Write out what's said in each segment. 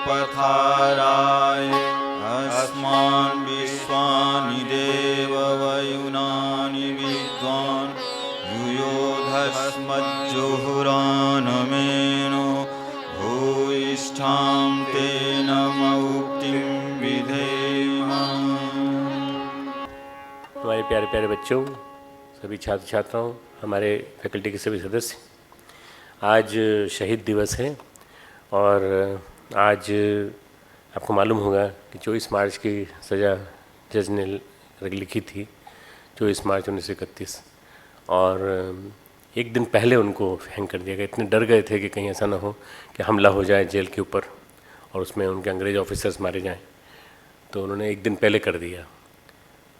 पथाराय अस्मान् विश्वानि देव वयुनानि विद्वान् युयोधस्मज्जुहुरानमेनो भूयिष्ठां तेन मुक्तिं विधेम। हमारे प्यारे प्यारे बच्चों, सभी छात्र छात्राओं, हमारे फैकल्टी के सभी सदस्य, आज शहीद दिवस है और आज आपको मालूम होगा कि 24 मार्च की सज़ा जज ने लिखी थी, 24 मार्च 1931, और एक दिन पहले उनको हैंग कर दिया गया। इतने डर गए थे कि कहीं ऐसा ना हो कि हमला हो जाए जेल के ऊपर और उसमें उनके अंग्रेज ऑफिसर्स मारे जाएं, तो उन्होंने एक दिन पहले कर दिया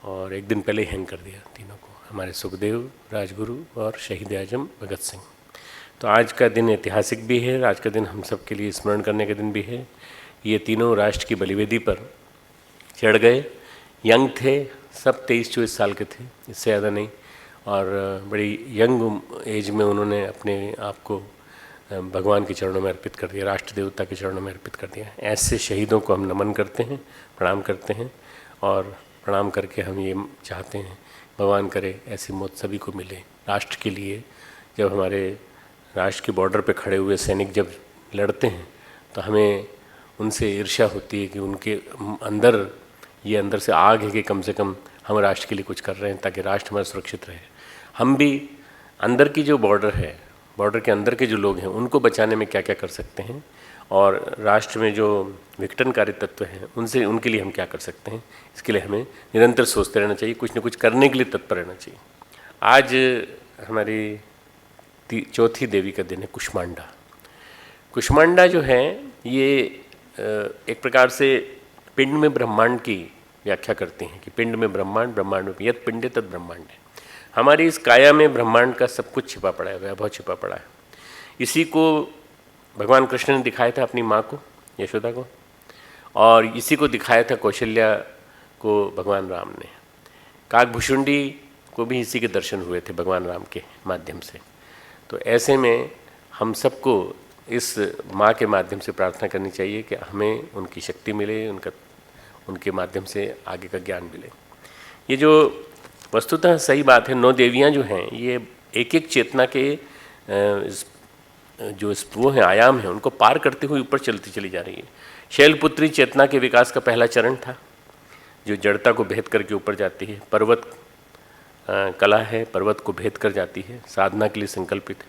और एक दिन पहले हैंग कर दिया तीनों को, हमारे सुखदेव, राजगुरु और शहीद आजम भगत सिंह। तो आज का दिन ऐतिहासिक भी है, आज का दिन हम सब के लिए स्मरण करने का दिन भी है। ये तीनों राष्ट्र की बलिवेदी पर चढ़ गए, यंग थे, सब 23-24 साल के थे, इससे ज़्यादा नहीं, और बड़ी यंग एज में उन्होंने अपने आप को भगवान के चरणों में अर्पित कर दिया, राष्ट्र देवता के चरणों में अर्पित कर दिया। ऐसे शहीदों को हम नमन करते हैं, प्रणाम करते हैं, और प्रणाम करके हम ये चाहते हैं भगवान करे ऐसी मौत सभी को मिले राष्ट्र के लिए। जब हमारे राष्ट्र के बॉर्डर पे खड़े हुए सैनिक जब लड़ते हैं तो हमें उनसे ईर्ष्या होती है कि उनके अंदर ये अंदर से आग है कि कम से कम हम राष्ट्र के लिए कुछ कर रहे हैं ताकि राष्ट्र हमारा सुरक्षित रहे। हम भी अंदर की जो बॉर्डर है, बॉर्डर के अंदर के जो लोग हैं, उनको बचाने में क्या क्या कर सकते हैं, और राष्ट्र में जो विघटनकारी तत्व हैं उनसे उनके लिए हम क्या कर सकते हैं, इसके लिए हमें निरंतर सोचते रहना चाहिए, कुछ न कुछ करने के लिए तत्पर रहना चाहिए। आज हमारी चौथी देवी का दिन है कुष्मांडा। कुष्मांडा जो है ये एक प्रकार से पिंड में ब्रह्मांड की व्याख्या करती हैं कि पिंड में ब्रह्मांड, ब्रह्मांड में यत् पिंडे तत् ब्रह्मांड है। हमारी इस काया में ब्रह्मांड का सब कुछ छिपा पड़ा है, वैभव छिपा पड़ा है। इसी को भगवान कृष्ण ने दिखाया था अपनी माँ को, यशोदा को, और इसी को दिखाया था कौशल्या को भगवान राम ने। काकभुषुंडी को भी इसी के दर्शन हुए थे भगवान राम के माध्यम से। तो ऐसे में हम सबको इस माँ के माध्यम से प्रार्थना करनी चाहिए कि हमें उनकी शक्ति मिले, उनके माध्यम से आगे का ज्ञान मिले। ये जो वस्तुतः सही बात है, 9 देवियाँ जो हैं ये एक एक चेतना के जो वो हैं आयाम हैं उनको पार करते हुए ऊपर चलती चली जा रही है। शैलपुत्री चेतना के विकास का पहला चरण था जो जड़ता को भेद करके ऊपर जाती है। पर्वत कला है, पर्वत को भेद कर जाती है, साधना के लिए संकल्पित है।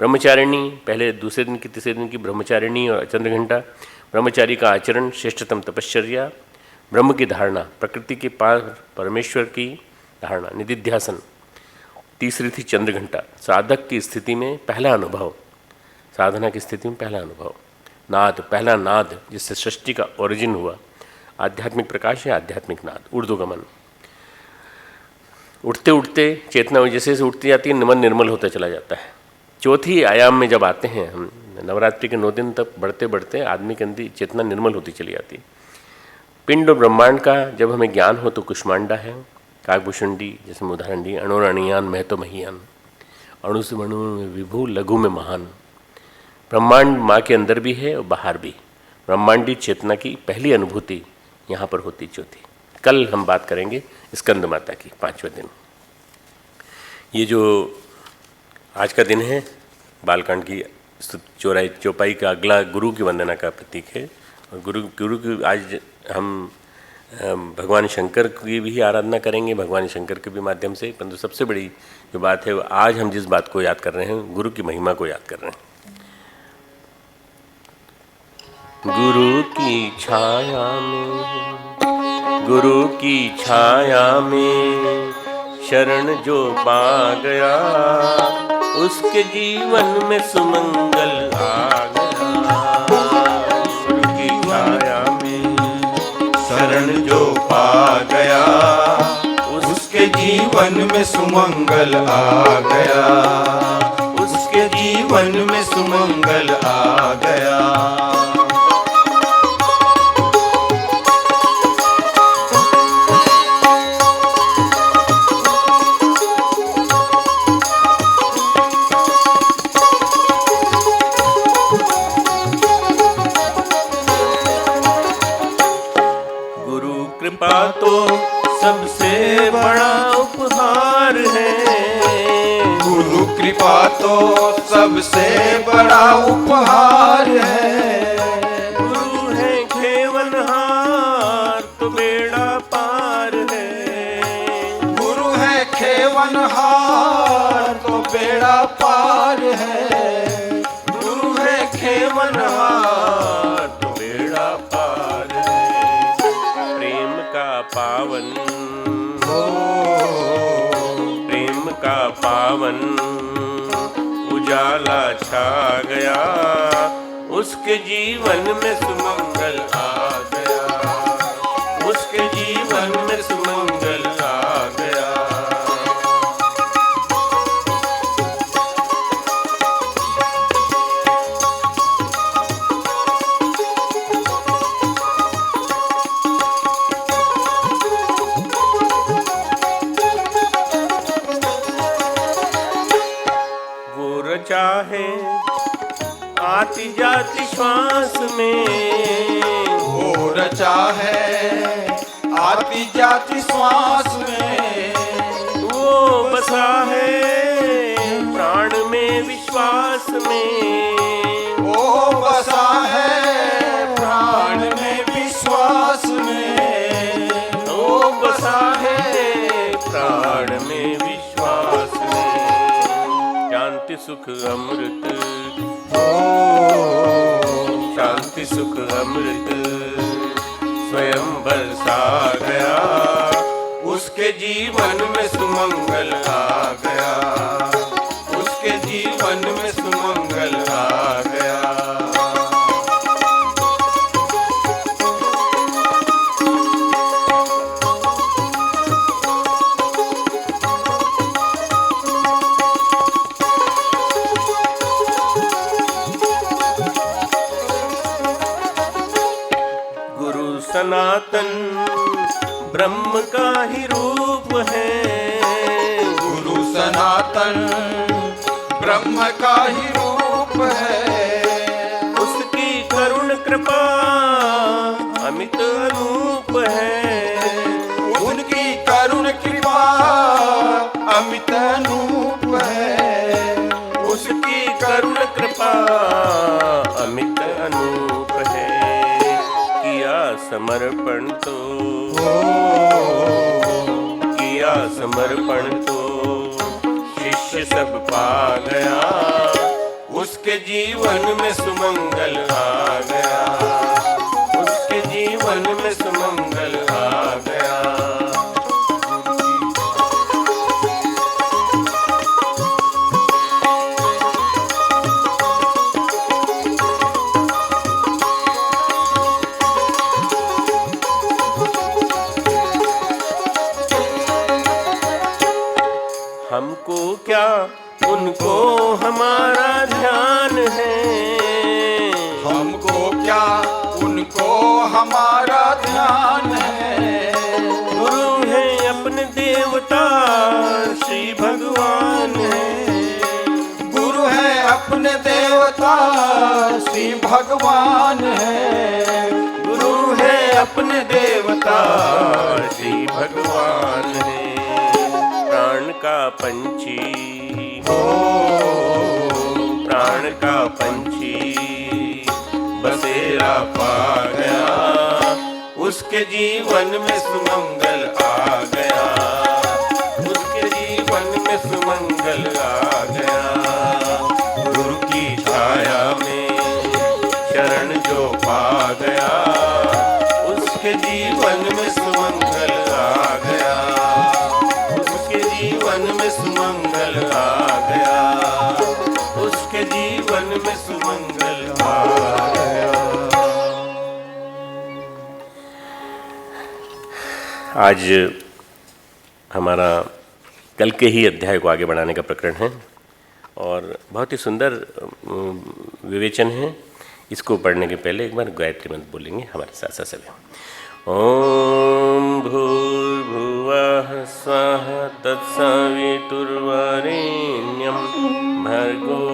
ब्रह्मचारिणी, पहले दूसरे दिन की तीसरे दिन की ब्रह्मचारिणी और चंद्रघंटा, ब्रह्मचारी का आचरण, श्रेष्ठतम तपश्चर्या, ब्रह्म की धारणा, प्रकृति के पार परमेश्वर की धारणा, निधिध्यासन। तीसरी थी चंद्रघंटा, साधक की स्थिति में पहला अनुभव, साधना की स्थिति में पहला अनुभव। नाद, पहला नाद जिससे सृष्टि का ओरिजिन हुआ। आध्यात्मिक प्रकाश है, आध्यात्मिक नाद, ऊर्ध्वगमन। उठते उठते चेतना जैसे उठती जाती है, मन निर्मल होता चला जाता है। चौथी आयाम में जब आते हैं हम, नवरात्रि के 9 दिन तक बढ़ते बढ़ते आदमी के अंदर चेतना निर्मल होती चली जाती है। पिंड और ब्रह्मांड का जब हमें ज्ञान हो तो कुष्मांडा है। काकभुषुंडी जैसे उदाहरण दी, अणुरणीयान महतो महीयान, अणु से अणु में विभु, लघु में महान। ब्रह्मांड माँ के अंदर भी है और बाहर भी। ब्रह्मांडी चेतना की पहली अनुभूति यहाँ पर होती चौथी। कल हम बात करेंगे स्कंद माता की, 5वें दिन। ये जो आज का दिन है बालकांड की चौपाई का अगला गुरु की वंदना का प्रतीक है। और गुरु की आज हम भगवान शंकर की भी आराधना करेंगे, भगवान शंकर के भी माध्यम से। परंतु सबसे बड़ी जो बात है, आज हम जिस बात को याद कर रहे हैं, गुरु की महिमा को याद कर रहे हैं। गुरु की छाया में, गुरु की छाया में शरण जो पा गया, उसके जीवन में सुमंगल आ गया। गुरु की छाया में शरण जो पा गया, उसके जीवन में सुमंगल आ गया, उसके जीवन में सुमंगल आ गया। कृपा तो सबसे बड़ा उपहार है। गुरु है खेवनहार तो बेड़ा पार है। गुरु है खेवनहार तो बेड़ा पार है। गुरु है खेवनहार तो बेड़ा पार है। प्रेम का पावन, प्रेम का पावन उजाला छा गया, उसके जीवन में सुमंगल आ गया, उसके जीवन में सुमंगल आ गया। वो रचा है आती जाती श्वास में, वो रचा है आती जाती श्वास में। वो बसा है प्राण में विश्वास में, वो बसा है प्राण में विश्वास में। वो बसा है प्राण में विश्वास में। शांति सुख अमृत, शांति सुख अमृत स्वयं बरसा गया, उसके जीवन में सुमंगल आ गया, उसके जीवन में सुमंगल आ गया। सनातन ब्रह्म का ही रूप है। गुरु सनातन ब्रह्म का ही रूप है। उसकी करुण कृपा अमित अनूप है। उनकी करुण कृपा अमित अनूप है। उसकी करुण कृपा अमित अनूप है। किया समर्पण तो, किया समर्पण तो शिष्य सब पा गया, उसके जीवन में सुमंगल आ गया, उसके जीवन में सुमंगल आ गया। हमको क्या उनको हमारा ध्यान है। हमको क्या उनको हमारा ध्यान है। गुरु है अपने देवता श्री भगवान है। गुरु है अपने देवता श्री भगवान है। गुरु है अपने देवता श्री भगवान है। प्राण का पंछी, प्राण का पंछी बसेरा पा गया, उसके जीवन में सुमंगल आ गया, उसके जीवन में सुमंगल आ गया। गुरु की छाया में शरण जो पा गया, उसके जीवन में सुमंगल आ गया, उसके जीवन में सुमंगल आ गया, उसके जीवन में सुमंगल आ गया। आज हमारा कल के ही अध्याय को आगे बढ़ाने का प्रकरण है और बहुत ही सुंदर विवेचन है। इसको पढ़ने के पहले एक बार गायत्री मंत्र बोलेंगे हमारे साथ साथ सभी। ओम भूर्भुवः स्वः तत्सवितुर्वरेण्यं भर्गो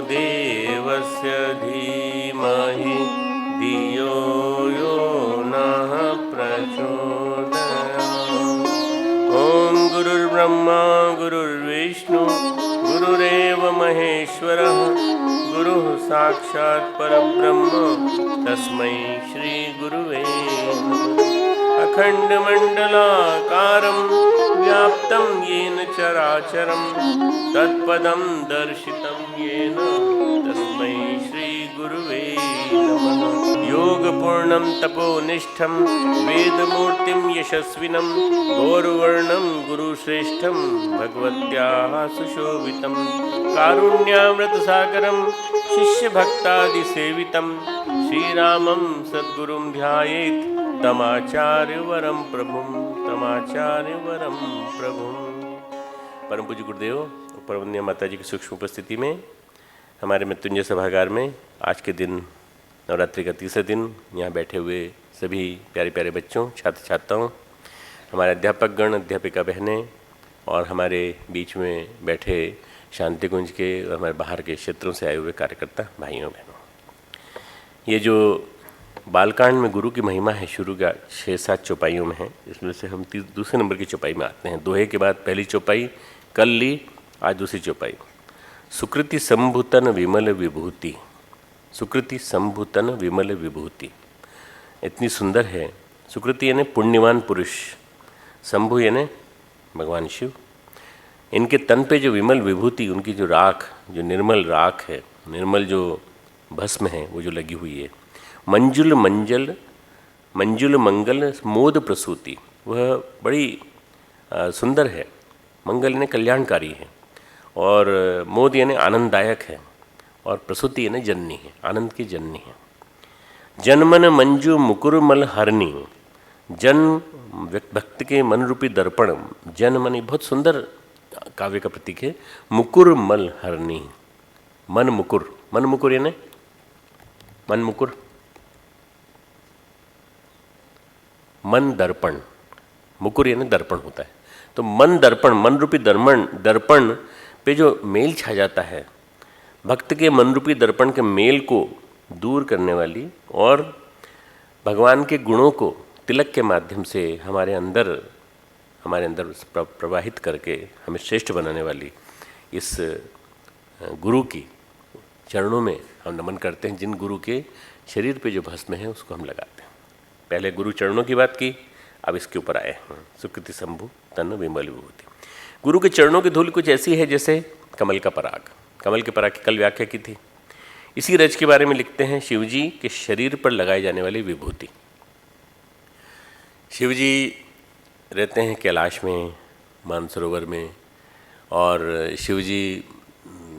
देवस्य धीमहि धियो यो नः प्रचोदयात्। ओम गुरुर्ब्रह्मा गुरुर्विष्णु गुरुरेव महेश्वरः गुरुः साक्षात् परब्रह्म तस्मै श्री गुरुवे नमः। अखण्डमण्डलाकारं व्याप्तं येन चराचरं तत्पदं दर्शितं येन तस्मै श्री गुरुवे नमः। योगपूर्णं तपोनिष्ठं वेदमूर्तिं यशस्विनं गौरवर्णं गुरुश्रेष्ठं भगवत्याः सुशोभितं कारुण्यामृतसागरं शिष्यभक्तादिसेवितं श्रीरामं सद्गुरुं ध्यायेत् तमाचार्यवरं प्रभुं तमाचार्यवरम प्रभुं। परम पूज्य गुरुदेव और परमवंदनीय माता जी की सूक्ष्म उपस्थिति में हमारे मृत्युंजय सभागार में आज के दिन नवरात्रि का तीसरा दिन यहाँ बैठे हुए सभी प्यारे प्यारे बच्चों, छात्र छात्राओं, हमारे अध्यापक गण, अध्यापिका बहनें और हमारे बीच में बैठे शांति कुंज के और हमारे बाहर के क्षेत्रों से आए हुए कार्यकर्ता भाइयों बहनों, ये जो बालकांड में गुरु की महिमा है शुरू का 6-7 चौपाइयों में है। इसमें से हम दूसरे नंबर की चौपाई में आते हैं। दोहे के बाद पहली चौपाई कल ली, आज दूसरी चौपाई। सुकृति संभूतन विमल विभूति, सुकृति संभूतन विमल विभूति, इतनी सुंदर है। सुकृति यानी पुण्यवान पुरुष, शंभु यानी भगवान शिव। इनके तन पे जो विमल विभूति, उनकी जो राख, जो निर्मल राख है, निर्मल जो भस्म है वो जो लगी हुई है। मंजुल मंजल मंजुल मंगल मोद प्रसूति, वह बड़ी सुंदर है। मंगल यानी कल्याणकारी है और मोद यानी आनंददायक है और प्रसूति यानी जननी है, आनंद की जननी है। जनमन मंजू मुकुरमल हरणी, जन भक्त के मन रूपी दर्पण, जन मनी बहुत सुंदर काव्य का प्रतीक है। मुकुरमल हरणी, मन मुकुर, मन मुकुर यानी मन मुकुर, मन दर्पण, मुकुर यानी दर्पण होता है। तो मन दर्पण, मन रूपी दर्पण पे जो मेल छा जाता है, भक्त के मन रूपी दर्पण के मेल को दूर करने वाली और भगवान के गुणों को तिलक के माध्यम से हमारे अंदर प्रवाहित करके हमें श्रेष्ठ बनाने वाली इस गुरु की चरणों में हम नमन करते हैं। जिन गुरु के शरीर पे जो भस्म है उसको हम लगाते हैं। पहले गुरु चरणों की बात की, अब इसके ऊपर आए सुकृति शंभु तन विमल विभूति। गुरु के चरणों की धूल कुछ ऐसी है जैसे कमल का पराग। कमल के पराग की कल व्याख्या की थी। इसी रज के बारे में लिखते हैं, शिवजी के शरीर पर लगाई जाने वाली विभूति। शिवजी रहते हैं कैलाश में, मानसरोवर में, और शिवजी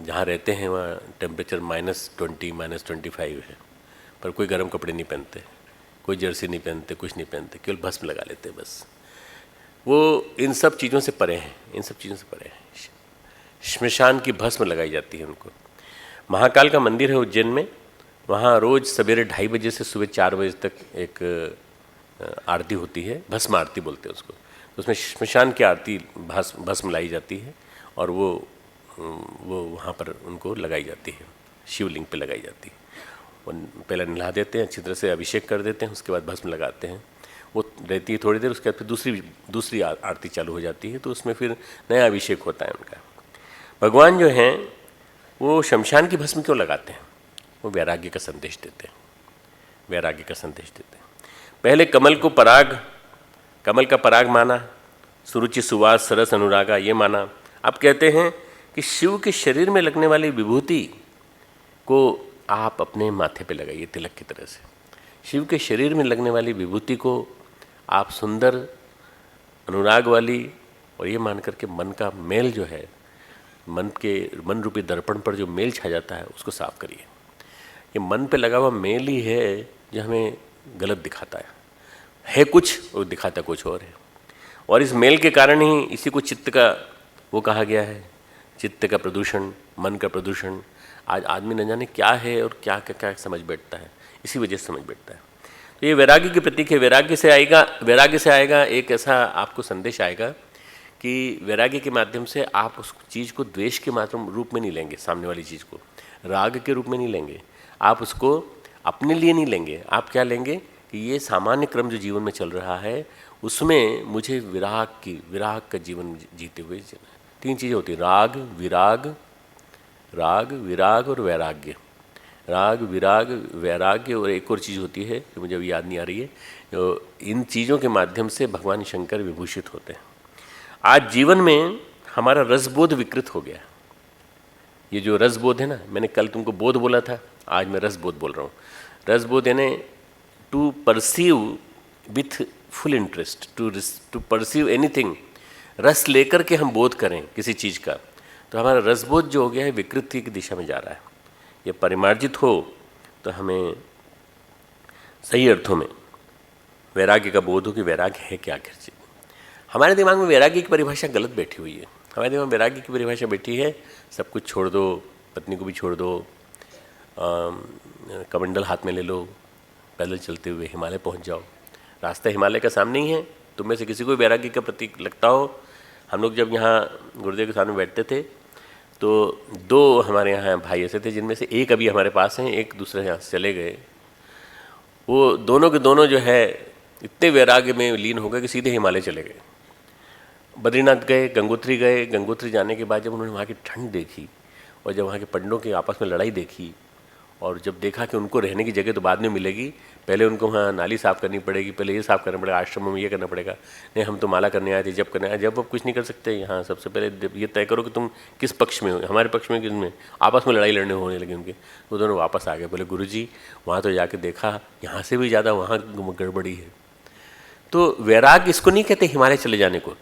जहाँ रहते हैं वहाँ टेम्परेचर -20 -25 है, पर कोई गर्म कपड़े नहीं पहनते, कोई जर्सी नहीं पहनते, कुछ नहीं पहनते, केवल भस्म लगा लेते हैं बस। वो इन सब चीज़ों से परे हैं, इन सब चीज़ों से परे हैं। श्मशान की भस्म लगाई जाती है उनको। महाकाल का मंदिर है उज्जैन में, वहाँ रोज़ सवेरे 2:30 बजे से सुबह 4 बजे तक एक आरती होती है, भस्म आरती बोलते हैं उसको। उसमें श्मशान की आरती भस्म लाई जाती है और वो वहाँ पर उनको लगाई जाती है, शिवलिंग पे लगाई जाती है। पहले नहला देते हैं, अच्छी तरह से अभिषेक कर देते हैं, उसके बाद भस्म लगाते हैं। वो रहती है थोड़ी देर, उसके बाद फिर दूसरी आरती चालू हो जाती है, तो उसमें फिर नया अभिषेक होता है उनका। भगवान जो हैं वो शमशान की भस्म क्यों लगाते हैं? वो वैराग्य का संदेश देते हैं, वैराग्य का संदेश देते हैं। पहले कमल का पराग माना, सुरुचि सुवास सरस अनुरागा ये माना। अब कहते हैं कि शिव के शरीर में लगने वाली विभूति को आप अपने माथे पे लगाइए तिलक की तरह से। शिव के शरीर में लगने वाली विभूति को आप सुंदर, अनुराग वाली, और ये मान करके मन का मेल जो है, मन रूपी दर्पण पर जो मेल छा जाता है उसको साफ करिए। ये मन पे लगा हुआ मेल ही है जो हमें गलत दिखाता है कुछ और दिखाता कुछ और है। और इस मेल के कारण ही इसी को चित्त का वो कहा गया है, चित्त का प्रदूषण, मन का प्रदूषण। आज आदमी न जाने क्या है और क्या समझ बैठता है, इसी वजह से समझ बैठता है। तो ये वैराग्य की प्रतीक है। वैराग्य से आएगा एक ऐसा आपको संदेश आएगा कि वैराग्य के माध्यम से आप उस चीज़ को द्वेष के माध्यम रूप में नहीं लेंगे, सामने वाली चीज़ को राग के रूप में नहीं लेंगे, आप उसको अपने लिए नहीं लेंगे। आप क्या लेंगे कि ये सामान्य क्रम जो जीवन में चल रहा है उसमें मुझे विराग का जीवन जीते हुए जीना है। 3 चीज़ें होती हैं, राग, विराग राग, विराग और वैराग्य। राग, विराग, वैराग्य और एक और चीज़ होती है जो मुझे अभी याद नहीं आ रही है, जो इन चीज़ों के माध्यम से भगवान शंकर विभूषित होते हैं। आज जीवन में हमारा रसबोध विकृत हो गया। ये जो रसबोध है ना, मैंने कल तुमको बोध बोला था, आज मैं रसबोध बोल रहा हूँ। रसबोध यानी to perceive with full interest, to perceive anything, रस लेकर के हम बोध करें किसी चीज़ का, तो हमारा रसबोध जो हो गया है विकृति की दिशा में जा रहा है। ये परिमार्जित हो तो हमें सही अर्थों में वैराग्य का बोध हो कि वैराग्य है क्या आखिर चीज़। हमारे दिमाग में वैराग्य की परिभाषा गलत बैठी हुई है। हमारे दिमाग में वैराग्य की परिभाषा बैठी है सब कुछ छोड़ दो, पत्नी को भी छोड़ दो, कमंडल हाथ में ले लो, पैदल चलते हुए हिमालय पहुंच जाओ। रास्ता हिमालय का सामने ही है। तुम में से किसी को वैराग्य का प्रतीक लगता हो? हम लोग जब यहाँ गुरुदेव के सामने बैठते थे तो दो हमारे यहाँ भाई ऐसे थे जिनमें से एक अभी हमारे पास हैं, एक दूसरे यहाँ से चले गए। वो दोनों के दोनों जो है इतने वैराग्य में लीन हो गए कि सीधे हिमालय चले गए। बद्रीनाथ गए, गंगोत्री गए। गंगोत्री जाने के बाद जब उन्होंने वहाँ की ठंड देखी और जब वहाँ के पंडों की आपस में लड़ाई देखी और जब देखा कि उनको रहने की जगह तो बाद में मिलेगी, पहले उनको वहाँ नाली साफ़ करनी पड़ेगी, पहले ये साफ़ करना पड़ेगा, आश्रमों में ये करना पड़ेगा, नहीं हम तो माला करने आए थे, जब करने आए, जब अब कुछ नहीं कर सकते यहाँ। सबसे पहले ये तय करो कि तुम किस पक्ष में हो, हमारे पक्ष में किस में। आपस में लड़ाई लड़ने होने लगी उनके। वो दोनों वापस आ गए। बोले गुरुजी वहाँ तो जाके देखा यहाँ से भी ज़्यादा वहाँ गड़बड़ी है। तो वैराग्य इसको नहीं कहते हिमालय चले जाने को।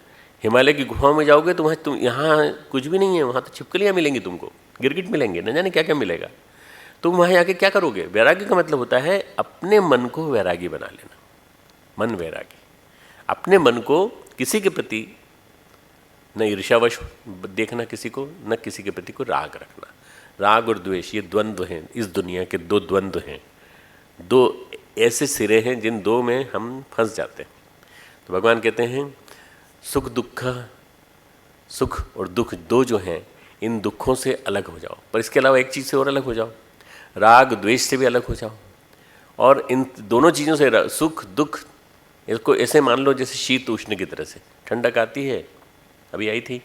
हिमालय की गुफाओं में जाओगे तो वहाँ तुम, यहाँ कुछ भी नहीं है, वहाँ तो छिपकलियाँ मिलेंगी तुमको, गिरगिट मिलेंगे, न जाने क्या क्या मिलेगा। तुम वहाँ जाके क्या करोगे? वैराग्य का मतलब होता है अपने मन को वैरागी बना लेना। मन वैरागी, अपने मन को किसी के प्रति न ईर्ष्यावश देखना किसी को, न किसी के प्रति को राग रखना। राग और द्वेष ये द्वंद्व हैं, इस दुनिया के दो द्वंद्व हैं, दो ऐसे सिरे हैं जिन दो में हम फंस जाते हैं। तो भगवान कहते हैं सुख दुख, सुख और दुख दो जो हैं, इन दुखों से अलग हो जाओ। पर इसके अलावा एक चीज़ से और अलग हो जाओ, राग द्वेष से भी अलग हो जाओ। और इन दोनों चीज़ों से, सुख दुख, इसको ऐसे मान लो जैसे शीत उष्ण की तरह से। ठंडक आती है, अभी आई थी,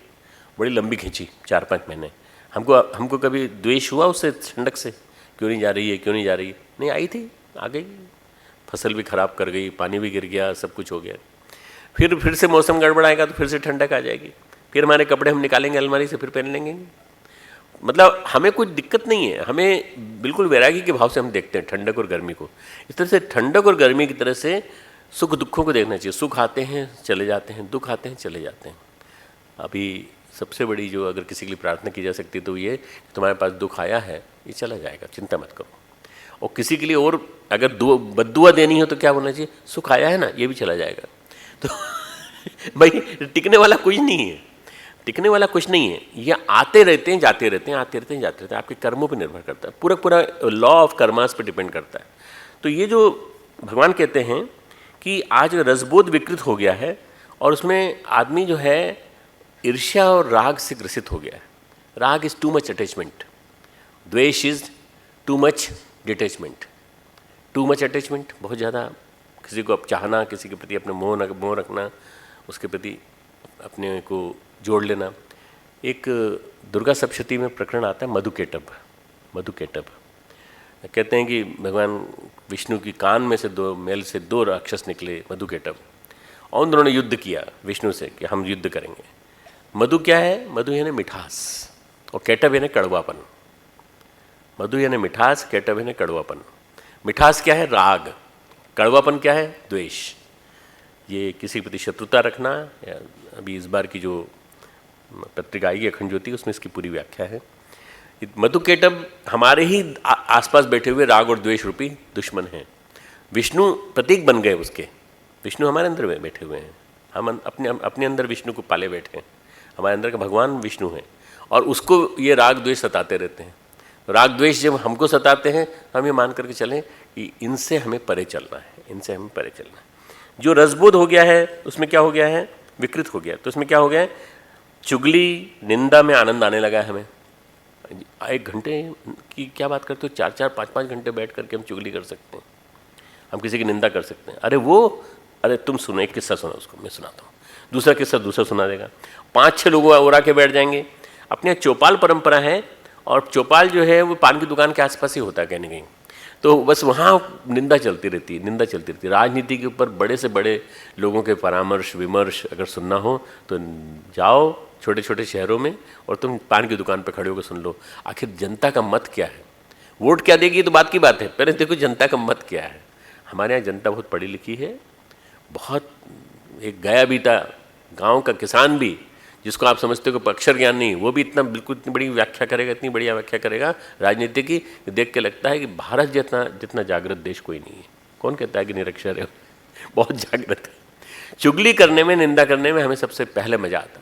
बड़ी लंबी खींची 4-5 महीने। हमको कभी द्वेष हुआ उससे, ठंडक से? क्यों नहीं जा रही है, क्यों नहीं जा रही है? नहीं, आई थी, आ गई, फसल भी खराब कर गई, पानी भी गिर गया, सब कुछ हो गया। फिर से मौसम गड़बड़ाएगा तो फिर से ठंडक आ जाएगी, फिर हमारे कपड़े हम निकालेंगे अलमारी से, फिर पहन लेंगे। मतलब हमें कोई दिक्कत नहीं है, हमें बिल्कुल वैरागी के भाव से हम देखते हैं ठंडक और गर्मी को। इस तरह से ठंडक और गर्मी की तरह से सुख दुखों को देखना चाहिए। सुख आते हैं चले जाते हैं, दुख आते हैं चले जाते हैं। अभी सबसे बड़ी जो अगर किसी के लिए प्रार्थना की जा सकती है तो ये, तुम्हारे पास दुख आया है, ये चला जाएगा, चिंता मत करो। और किसी के लिए और अगर बद्दुआ देनी हो तो क्या बोलना चाहिए? सुख आया है ना, ये भी चला जाएगा। तो भाई टिकने वाला कुछ नहीं है, टिकने वाला कुछ नहीं है। ये आते रहते हैं जाते रहते हैं, आते रहते हैं जाते रहते हैं। आपके कर्मों पे निर्भर करता है, पूरा लॉ ऑफ कर्मास पे डिपेंड करता है। तो ये जो भगवान कहते हैं कि आज रसबोध विकृत हो गया है और उसमें आदमी जो है ईर्ष्या और राग से ग्रसित हो गया है। राग इज टू मच अटैचमेंट, द्वेष is too much detachment. Too much attachment, बहुत ज़्यादा किसी को अब चाहना, किसी के प्रति अपने मोह रखना, उसके प्रति अपने को जोड़ लेना। एक दुर्गा सप्तशती में प्रकरण आता है मधुकेटभ। मधुकेटभ कहते हैं कि भगवान विष्णु की कान में से मेल से 2 राक्षस निकले, मधुकेटभ, और उन्होंने युद्ध किया विष्णु से कि हम युद्ध करेंगे। मधु क्या है? मधु यानी मिठास और केटभ यानी कड़वापन। मधु यानी मिठास, केटभ यानी कड़वापन। मिठास क्या है? राग। कड़वापन क्या है? द्वेष। ये किसी के प्रति शत्रुता रखना। या अभी इस बार की जो पत्रिका आएगी अखंड ज्योति, उसमें इसकी पूरी व्याख्या है। मधुकेटभ हमारे ही आसपास बैठे हुए राग और द्वेष रूपी दुश्मन हैं। विष्णु प्रतीक बन गए उसके। विष्णु हमारे अंदर बैठे हुए हैं, हम अपने अंदर विष्णु को पाले बैठे हैं। हमारे अंदर का भगवान विष्णु है और उसको ये राग द्वेष सताते रहते हैं। राग द्वेष जब हमको सताते हैं, हम ये मान करके चलें कि इनसे हमें परे चलना है, इनसे हमें परे चलना है। जो रसबोध हो गया है उसमें क्या हो गया है? विकृत हो गया। तो उसमें क्या हो गया है? चुगली निंदा में आनंद आने लगा है हमें। 1 घंटे की क्या बात करते हो, 4-4, 5-5 घंटे बैठ करके हम चुगली कर सकते हैं, हम किसी की निंदा कर सकते हैं। अरे तुम सुनो, एक किस्सा सुना, उसको मैं सुनाता हूँ, दूसरा किस्सा दूसरा सुना देगा, 5-6 लोग और आके बैठ जाएंगे। अपने यहाँ चौपाल परंपरा है और चौपाल जो है वो पान की दुकान के आसपास ही होता है कहीं ना कहीं। तो बस वहाँ निंदा चलती रहती है, निंदा चलती रहती है। राजनीति के ऊपर बड़े से बड़े लोगों के परामर्श विमर्श अगर सुनना हो तो जाओ छोटे छोटे शहरों में और तुम पान की दुकान पर खड़े होकर सुन लो, आखिर जनता का मत क्या है। वोट क्या देगी तो बात की बात है, पहले देखो जनता का मत क्या है। हमारे यहाँ जनता बहुत पढ़ी लिखी है, बहुत एक गया बीता गांव का किसान भी, जिसको आप समझते हो कि अक्षर ज्ञान नहीं, वो भी इतना बिल्कुल इतनी बड़ी व्याख्या करेगा, इतनी बढ़िया व्याख्या करेगा राजनीति की, देख के लगता है कि भारत जितना जागृत देश कोई नहीं है। कौन कहता है कि निरक्षर है, बहुत जागृत है। चुगली करने में, निंदा करने में हमें सबसे पहले मजा आता।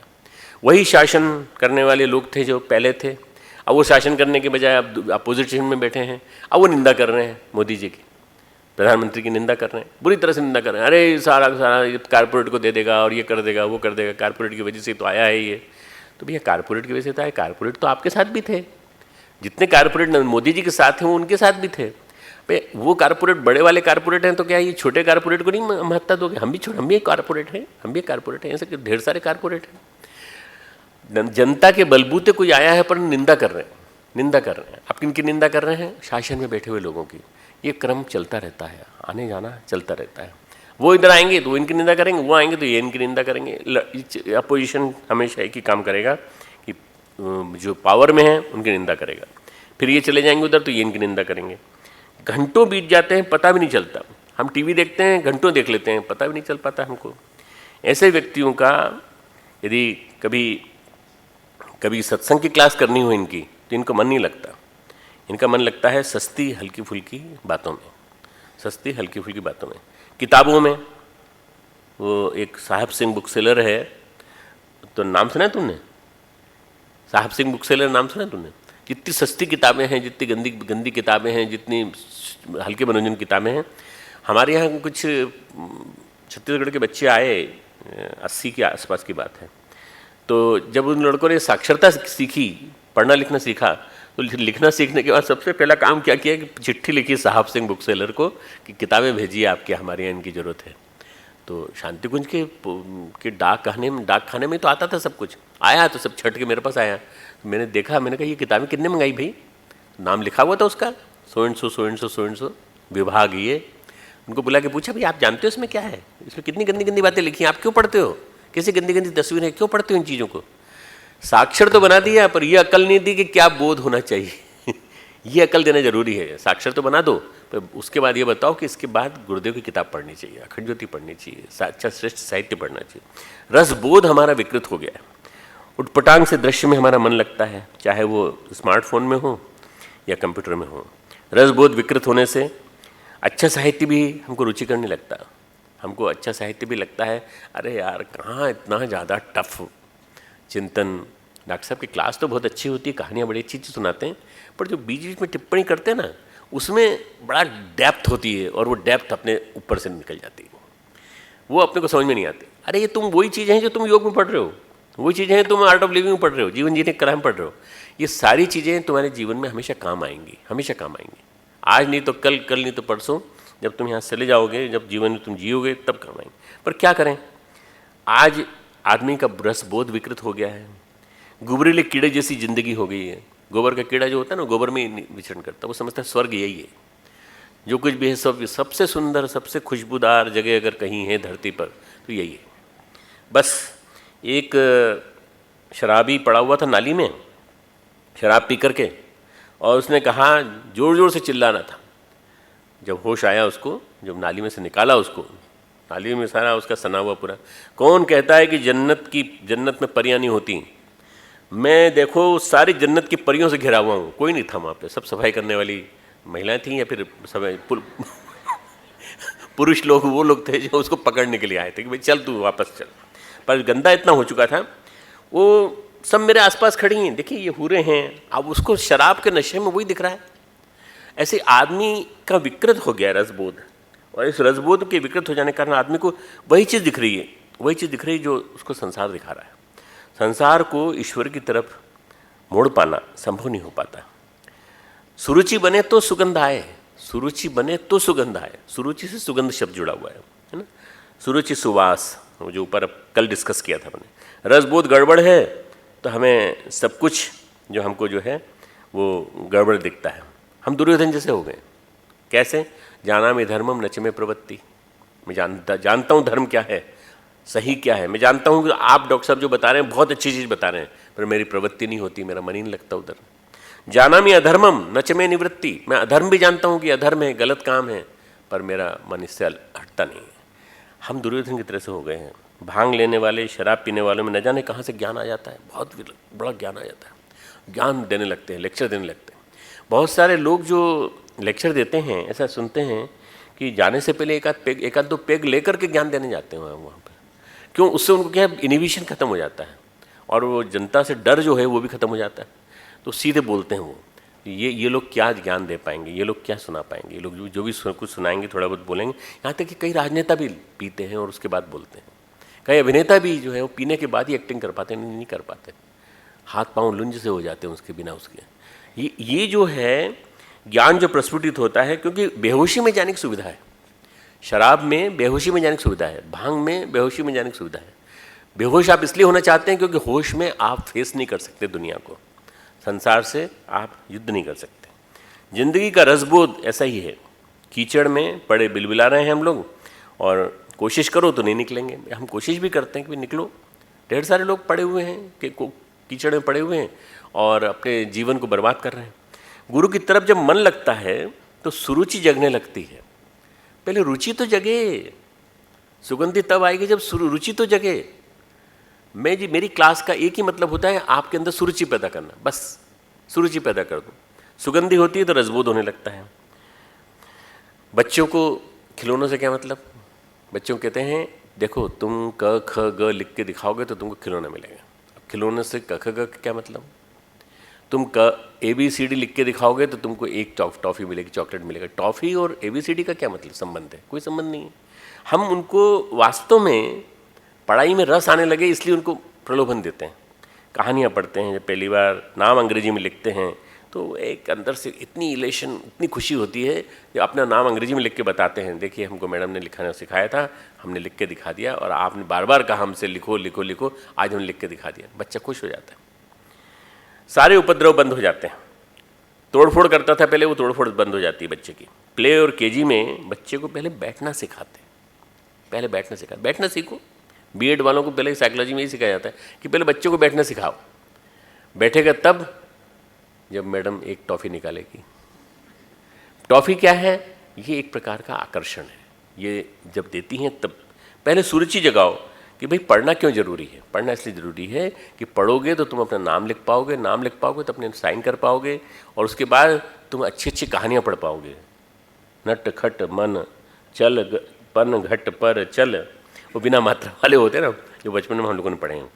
वही शासन करने वाले लोग थे जो पहले थे, अब वो शासन करने के बजाय अब अपोजिशन में बैठे हैं, अब वो निंदा कर रहे हैं मोदी जी की, प्रधानमंत्री की निंदा कर रहे हैं, बुरी तरह से निंदा कर रहे हैं। अरे सारा कारपोरेट को दे देगा और ये कर देगा वो कर देगा, कारपोरेट की वजह से तो आया है ये। तो भैया कारपोरेट की वजह से तो आया, कारपोरेट तो आपके साथ भी थे, जितने कारपोरेट मोदी जी के साथ हैं वो उनके साथ भी थे। भाई वो कारपोरेट बड़े वाले कारपोरेट हैं तो क्या ये छोटे कारपोरेट को नहीं महत्ता दोगे? हम भी एक कारपोरेट हैं, हम भी एक कारपोरेट हैं, ऐसे ढेर सारे कारपोरेट हैं। जनता के बलबूते कोई आया है पर निंदा कर रहे हैं, निंदा कर रहे हैं। आप किनकी निंदा कर रहे हैं? शासन में बैठे हुए लोगों की। ये क्रम चलता रहता है, आने जाना चलता रहता है। वो इधर आएंगे तो इनकी निंदा करेंगे, वो आएंगे तो ये इनकी निंदा करेंगे। अपोजिशन हमेशा एक ही काम करेगा कि जो पावर में है उनकी निंदा करेगा, फिर ये चले जाएंगे उधर तो ये इनकी निंदा करेंगे। घंटों बीत जाते हैं, पता भी नहीं चलता। हम टीवी देखते हैं, घंटों देख लेते हैं, पता भी नहीं चल पाता हमको। ऐसे व्यक्तियों का यदि कभी सत्संग की क्लास करनी हो इनकी तो इनको मन नहीं लगता। इनका मन लगता है सस्ती हल्की फुल्की बातों में, सस्ती हल्की फुल्की बातों में, किताबों में। वो एक साहब सिंह बुक सेलर है, तो नाम सुना है तुमने? साहब सिंह बुक सेलर नाम सुना है तुमने? जितनी सस्ती किताबें हैं, जितनी गंदी गंदी किताबें हैं, जितनी हल्के मनोरंजन किताबें हैं। हमारे यहाँ कुछ छत्तीसगढ़ के बच्चे आए, 80 के आसपास की बात है, तो जब उन लड़कों ने साक्षरता सीखी, पढ़ना लिखना सीखा, तो लिखना सीखने के बाद सबसे पहला काम क्या किया कि चिट्ठी लिखी साहब सिंह बुक सेलर को कि किताबें भेजिए आपके, हमारे यहाँ इनकी ज़रूरत है। तो शांति कुंज के डाक खाने में तो आता था सब कुछ, आया तो सब छट के मेरे पास आया। तो मैंने देखा, मैंने कहा ये किताबें कितने मंगाई भाई? नाम लिखा हुआ था उसका, सो एंड सो विभाग। ये उनको बुला के पूछा, भाई आप जानते हो इसमें क्या है? इसमें कितनी गंदी गंदी बातें लिखी हैं, आप क्यों पढ़ते हो? कैसी गंदी गंदी तस्वीरें, क्यों पढ़ते हो इन चीज़ों को? साक्षर तो बना दिया पर यह अकल नहीं दी कि क्या बोध होना चाहिए। ये अकल देना जरूरी है। साक्षर तो बना दो, पर उसके बाद ये बताओ कि इसके बाद गुरुदेव की किताब पढ़नी चाहिए, अखंड ज्योति पढ़नी चाहिए, अच्छा श्रेष्ठ साहित्य पढ़ना चाहिए। रसबोध हमारा विकृत हो गया है। उटपटांग से दृश्य में हमारा मन लगता है, चाहे वो स्मार्टफोन में हो या कंप्यूटर में हो। रसबोध विकृत होने से अच्छा साहित्य भी हमको रुचि करने लगता है। हमको अच्छा साहित्य भी लगता है, अरे यार कहाँ इतना ज़्यादा टफ चिंतन। डॉक्टर साहब की क्लास तो बहुत अच्छी होती है, कहानियाँ बड़ी अच्छी अच्छी सुनाते हैं, पर जो बीच बीच में टिप्पणी करते हैं ना, उसमें बड़ा डेप्थ होती है और वो डेप्थ अपने ऊपर से निकल जाती है, वो अपने को समझ में नहीं आती। अरे ये तुम वही चीज़ें हैं जो तुम योग में पढ़ रहे हो, वही चीज़ें हैं तुम आर्ट ऑफ लिविंग में पढ़ रहे हो, जीवन जीने की कला में पढ़ रहे हो। ये सारी चीज़ें तुम्हारे जीवन में हमेशा काम आएंगी, हमेशा काम आएंगी। आज नहीं तो कल, कल नहीं तो परसों, जब तुम यहाँ चले जाओगे, जब जीवन में तुम जियोगे तब काम आएंगे। पर क्या करें, आज आदमी का रसबोध विकृत हो गया है। गुबरीले कीड़े जैसी जिंदगी हो गई है। गोबर का कीड़ा जो होता है ना, गोबर में विचरण करता है, वो समझता है स्वर्ग यही है, जो कुछ भी है सब सबसे सुंदर, सबसे खुशबूदार जगह अगर कहीं है धरती पर तो यही है। बस एक शराबी पड़ा हुआ था नाली में, शराब पी करके, और उसने कहा, जोर जोर से चिल्लाना था। जब होश आया उसको, जब नाली में से निकाला उसको, नाली में सारा उसका सना हुआ पूरा। कौन कहता है कि जन्नत में परियां नहीं होती? मैं देखो सारी जन्नत की परियों से घिरा हुआ हूँ, कोई नहीं था वहाँ पे, सब सफाई करने वाली महिलाएं थीं या फिर सब पुरुष लोग, वो लोग थे जो उसको पकड़ने के लिए आए थे कि भाई चल तू वापस चल। पर गंदा इतना हो चुका था, वो सब मेरे आसपास खड़ी हैं, देखिए ये हुरे हैं, अब उसको शराब के नशे में वही दिख रहा है। ऐसे आदमी का विकृत हो गया रसबोध, और इस रसबोध के विकृत हो जाने के कारण आदमी को वही चीज़ दिख रही है, वही चीज़ दिख रही है जो उसको संसार दिखा रहा है। संसार को ईश्वर की तरफ मोड़ पाना संभव नहीं हो पाता। सुरुचि बने तो सुगंध आए, सुरुचि बने तो सुगंध आए। सुरुचि से सुगंध शब्द जुड़ा हुआ है ना, सुरुचि सुवास, जो ऊपर कल डिस्कस किया था हमने। रसबोध गड़बड़ है तो हमें सब कुछ जो हमको जो है वो गड़बड़ दिखता है। हम दुर्योधन जैसे हो गए। कैसे? जानामि धर्मम नच में प्रवृत्ति। मैं जानता हूँ धर्म क्या है, सही क्या है। मैं जानता हूँ कि आप डॉक्टर साहब जो बता रहे हैं बहुत अच्छी चीज़ बता रहे हैं, पर मेरी प्रवृत्ति नहीं होती, मेरा मन ही नहीं लगता उधर। जानामि अधर्मम नच में निवृत्ति। मैं अधर्म भी जानता हूँ कि अधर्म है, गलत काम है, पर मेरा मन इससे हटता नहीं है। हम दुर्योधन की तरह से हो गए हैं। भांग लेने वाले, शराब पीने वालों में न जाने कहाँ से ज्ञान आ जाता है, बहुत बड़ा ज्ञान आ जाता है। ज्ञान देने लगते हैं, लेक्चर देने लगते हैं। बहुत सारे लोग जो लेक्चर देते हैं, ऐसा सुनते हैं कि जाने से पहले एक आध दो पेग लेकर के ज्ञान देने जाते हैं वहाँ पर। क्यों? उससे उनको क्या है, इनिबिशन खत्म हो जाता है और वो जनता से डर जो है वो भी खत्म हो जाता है। तो सीधे बोलते हैं वो, ये लोग क्या ज्ञान दे पाएंगे, ये लोग क्या सुना पाएंगे, ये लोग जो भी कुछ सुनाएंगे थोड़ा बहुत बोलेंगे। यहाँ तक कि कई राजनेता भी पीते हैं और उसके बाद बोलते हैं। कई अभिनेता भी जो है वो पीने के बाद ही एक्टिंग कर पाते, नहीं कर पाते, हाथ पांव लुंज से हो जाते हैं उसके बिना उसके। ये जो है ज्ञान जो प्रस्फुटित होता है, क्योंकि बेहोशी में जाने की सुविधा है। शराब में बेहोशी में जाने की सुविधा है, भांग में बेहोशी में जाने की सुविधा है। बेहोश आप इसलिए होना चाहते हैं क्योंकि होश में आप फेस नहीं कर सकते दुनिया को, संसार से आप युद्ध नहीं कर सकते। जिंदगी का रसबोध ऐसा ही है। कीचड़ में पड़े बिलबिला रहे हैं हम लोग, और कोशिश करो तो नहीं निकलेंगे। हम कोशिश भी करते हैं कि निकलो। ढेर सारे लोग पड़े हुए हैं कि कीचड़ में पड़े हुए हैं और अपने जीवन को बर्बाद कर रहे हैं। गुरु की तरफ जब मन लगता है तो सुरुचि जगने लगती है। पहले रुचि तो जगे, सुगंधि तब आएगी जब रुचि तो जगे। मेरी क्लास का एक ही मतलब होता है, आपके अंदर सुरुचि पैदा करना, बस सुरुचि पैदा कर दो। सुगंधि होती है तो रसबोध होने लगता है। बच्चों को खिलौनों से क्या मतलब? बच्चों कहते हैं देखो तुम क ख ग लिख के दिखाओगे तो तुमको खिलौना मिलेगा। अब खिलौने से क ख ग का क्या मतलब? तुम ABCD लिख के दिखाओगे तो तुमको एक टॉफ़ी मिलेगी, चॉकलेट मिलेगा। टॉफ़ी और ABCD का क्या मतलब संबंध है? कोई संबंध नहीं है। हम उनको वास्तव में पढ़ाई में रस आने लगे इसलिए उनको प्रलोभन देते हैं। कहानियाँ पढ़ते हैं, जब पहली बार नाम अंग्रेजी में लिखते हैं तो एक अंदर से इतनी इलेशन, इतनी खुशी होती है कि अपना नाम अंग्रेजी में लिख के बताते हैं, देखिए हमको मैडम ने लिखाना सिखाया था, हमने लिख के दिखा दिया और आपने बार बार कहा हमसे लिखो लिखो लिखो, आज हमने लिख के दिखा दिया। बच्चा खुश हो जाता है, सारे उपद्रव बंद हो जाते हैं। तोड़फोड़ करता था पहले, वो तोड़फोड़ बंद हो जाती है बच्चे की। प्ले और KG में बच्चे को पहले बैठना सिखाते हैं, पहले बैठना सिखा, बैठना सीखो। B.Ed वालों को पहले साइकोलॉजी में ही सिखाया जाता है कि पहले बच्चों को बैठना सिखाओ। बैठेगा तब जब मैडम एक टॉफ़ी निकालेगी। टॉफ़ी क्या है? ये एक प्रकार का आकर्षण है। ये जब देती हैं तब पहले सुरुचि जगाओ कि भाई पढ़ना क्यों ज़रूरी है। पढ़ना इसलिए ज़रूरी है कि पढ़ोगे तो तुम अपना नाम लिख पाओगे, नाम लिख पाओगे तो अपने साइन कर पाओगे, और उसके बाद तुम अच्छी अच्छी कहानियाँ पढ़ पाओगे। नट खट मन चल पन घट पर चल, वो बिना मात्रा वाले होते हैं ना, जो बचपन में हम लोगों ने पढ़े हैं।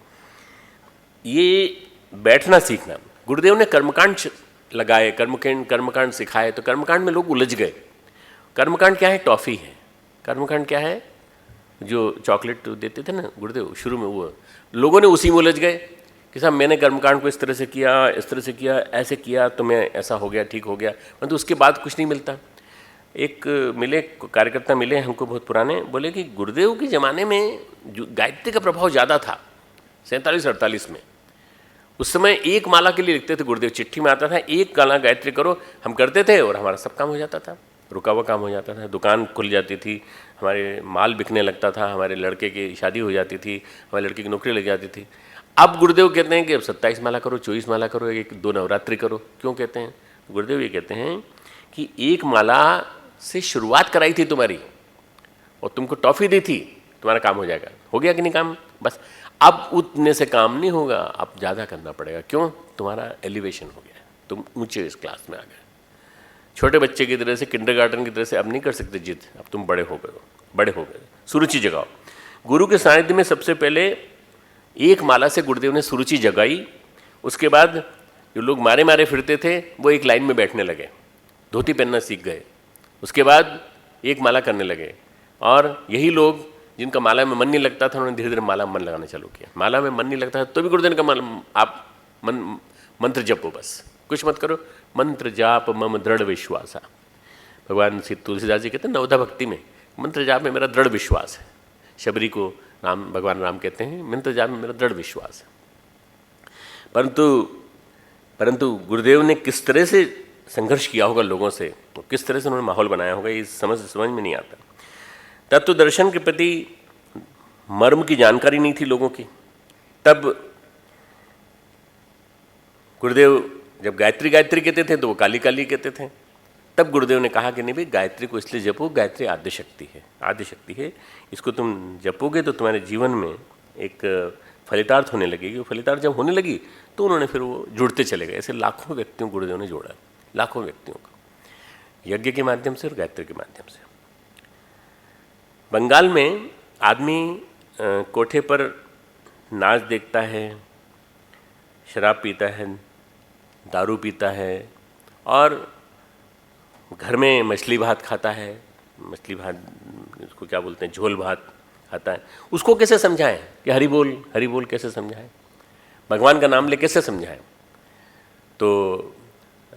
ये बैठना सीखना। गुरुदेव ने कर्मकांड लगाए, कर्मकांड सिखाए, तो कर्मकांड में लोग उलझ गए। कर्मकांड क्या है? टॉफ़ी है। कर्मकांड क्या है? जो चॉकलेट देते थे ना गुरुदेव शुरू में, वो लोगों ने उसी में उलझ गए कि साहब मैंने कर्मकांड को इस तरह से किया, इस तरह से किया, ऐसे किया तो मैं ऐसा हो गया, ठीक हो गया, मतलब उसके बाद कुछ नहीं मिलता। एक कार्यकर्ता मिले हमको बहुत पुराने, बोले कि गुरुदेव के ज़माने में जो गायत्री का प्रभाव ज़्यादा था 47-48 में, उस समय एक माला के लिए लिखते थे गुरुदेव, चिट्ठी में आता था एक माला गायत्री करो, हम करते थे और हमारा सब काम हो जाता था, रुका हुआ काम हो जाता था, दुकान खुल जाती थी, हमारे माल बिकने लगता था, हमारे लड़के की शादी हो जाती थी, हमारे लड़के की नौकरी लग जाती थी। अब गुरुदेव कहते हैं कि अब 27 माला करो, 24 माला करो, 1-2 नवरात्रि करो। क्यों कहते हैं? गुरुदेव ये कहते हैं कि एक माला से शुरुआत कराई थी तुम्हारी और तुमको टॉफ़ी दी थी, तुम्हारा काम हो जाएगा। हो गया कि नहीं काम? बस अब उतने से काम नहीं होगा, अब ज़्यादा करना पड़ेगा। क्यों? तुम्हारा एलिवेशन हो गया, तुम ऊंचे इस क्लास में आ गए। छोटे बच्चे की तरह से, किंडरगार्टन की तरह से अब नहीं कर सकते जिद, अब तुम बड़े हो गए, बड़े हो गए। सुरुचि जगाओ। गुरु के सानिध्य में सबसे पहले एक माला से गुरुदेव ने सुरुचि जगाई। उसके बाद जो लोग मारे मारे फिरते थे वो एक लाइन में बैठने लगे, धोती पहनना सीख गए। उसके बाद एक माला करने लगे, और यही लोग जिनका माला में मन नहीं लगता था उन्होंने धीरे धीरे माला में मन लगाना चालू किया। माला में मन नहीं लगता था तो भी गुरुदेव का आप मंत्र जपो, बस कुछ मत करो, मंत्र जाप मम दृढ़ विश्वासा। भगवान श्री तुलसीदास जी कहते हैं नवधा भक्ति में, मंत्र जाप में मेरा दृढ़ विश्वास है। शबरी को भगवान राम कहते हैं मंत्र जाप में मेरा दृढ़ विश्वास है। परंतु परंतु गुरुदेव ने किस तरह से संघर्ष किया होगा लोगों से, तो किस तरह से उन्होंने माहौल बनाया होगा, ये समझ में नहीं आता। तत्व दर्शन के प्रति मर्म की जानकारी नहीं थी लोगों की। तब गुरुदेव जब गायत्री गायत्री कहते थे तो वो काली काली कहते थे। तब गुरुदेव ने कहा कि नहीं भाई, गायत्री को इसलिए जपो, गायत्री आद्य शक्ति है, आद्य शक्ति है, इसको तुम जपोगे तो तुम्हारे जीवन में एक फलितार्थ होने लगेगी। फलितार्थ जब होने लगी तो उन्होंने फिर वो जुड़ते चले गए। ऐसे लाखों व्यक्तियों को गुरुदेव ने जोड़ा, लाखों व्यक्तियों को, यज्ञ के माध्यम से और गायत्री के माध्यम से। बंगाल में आदमी कोठे पर नाच देखता है, शराब पीता है, दारू पीता है और घर में मछली भात खाता है। मछली भात, उसको क्या बोलते हैं, झोल भात खाता है। उसको कैसे समझाएं कि हरि बोल कैसे समझाएं, भगवान का नाम ले कैसे समझाएं? तो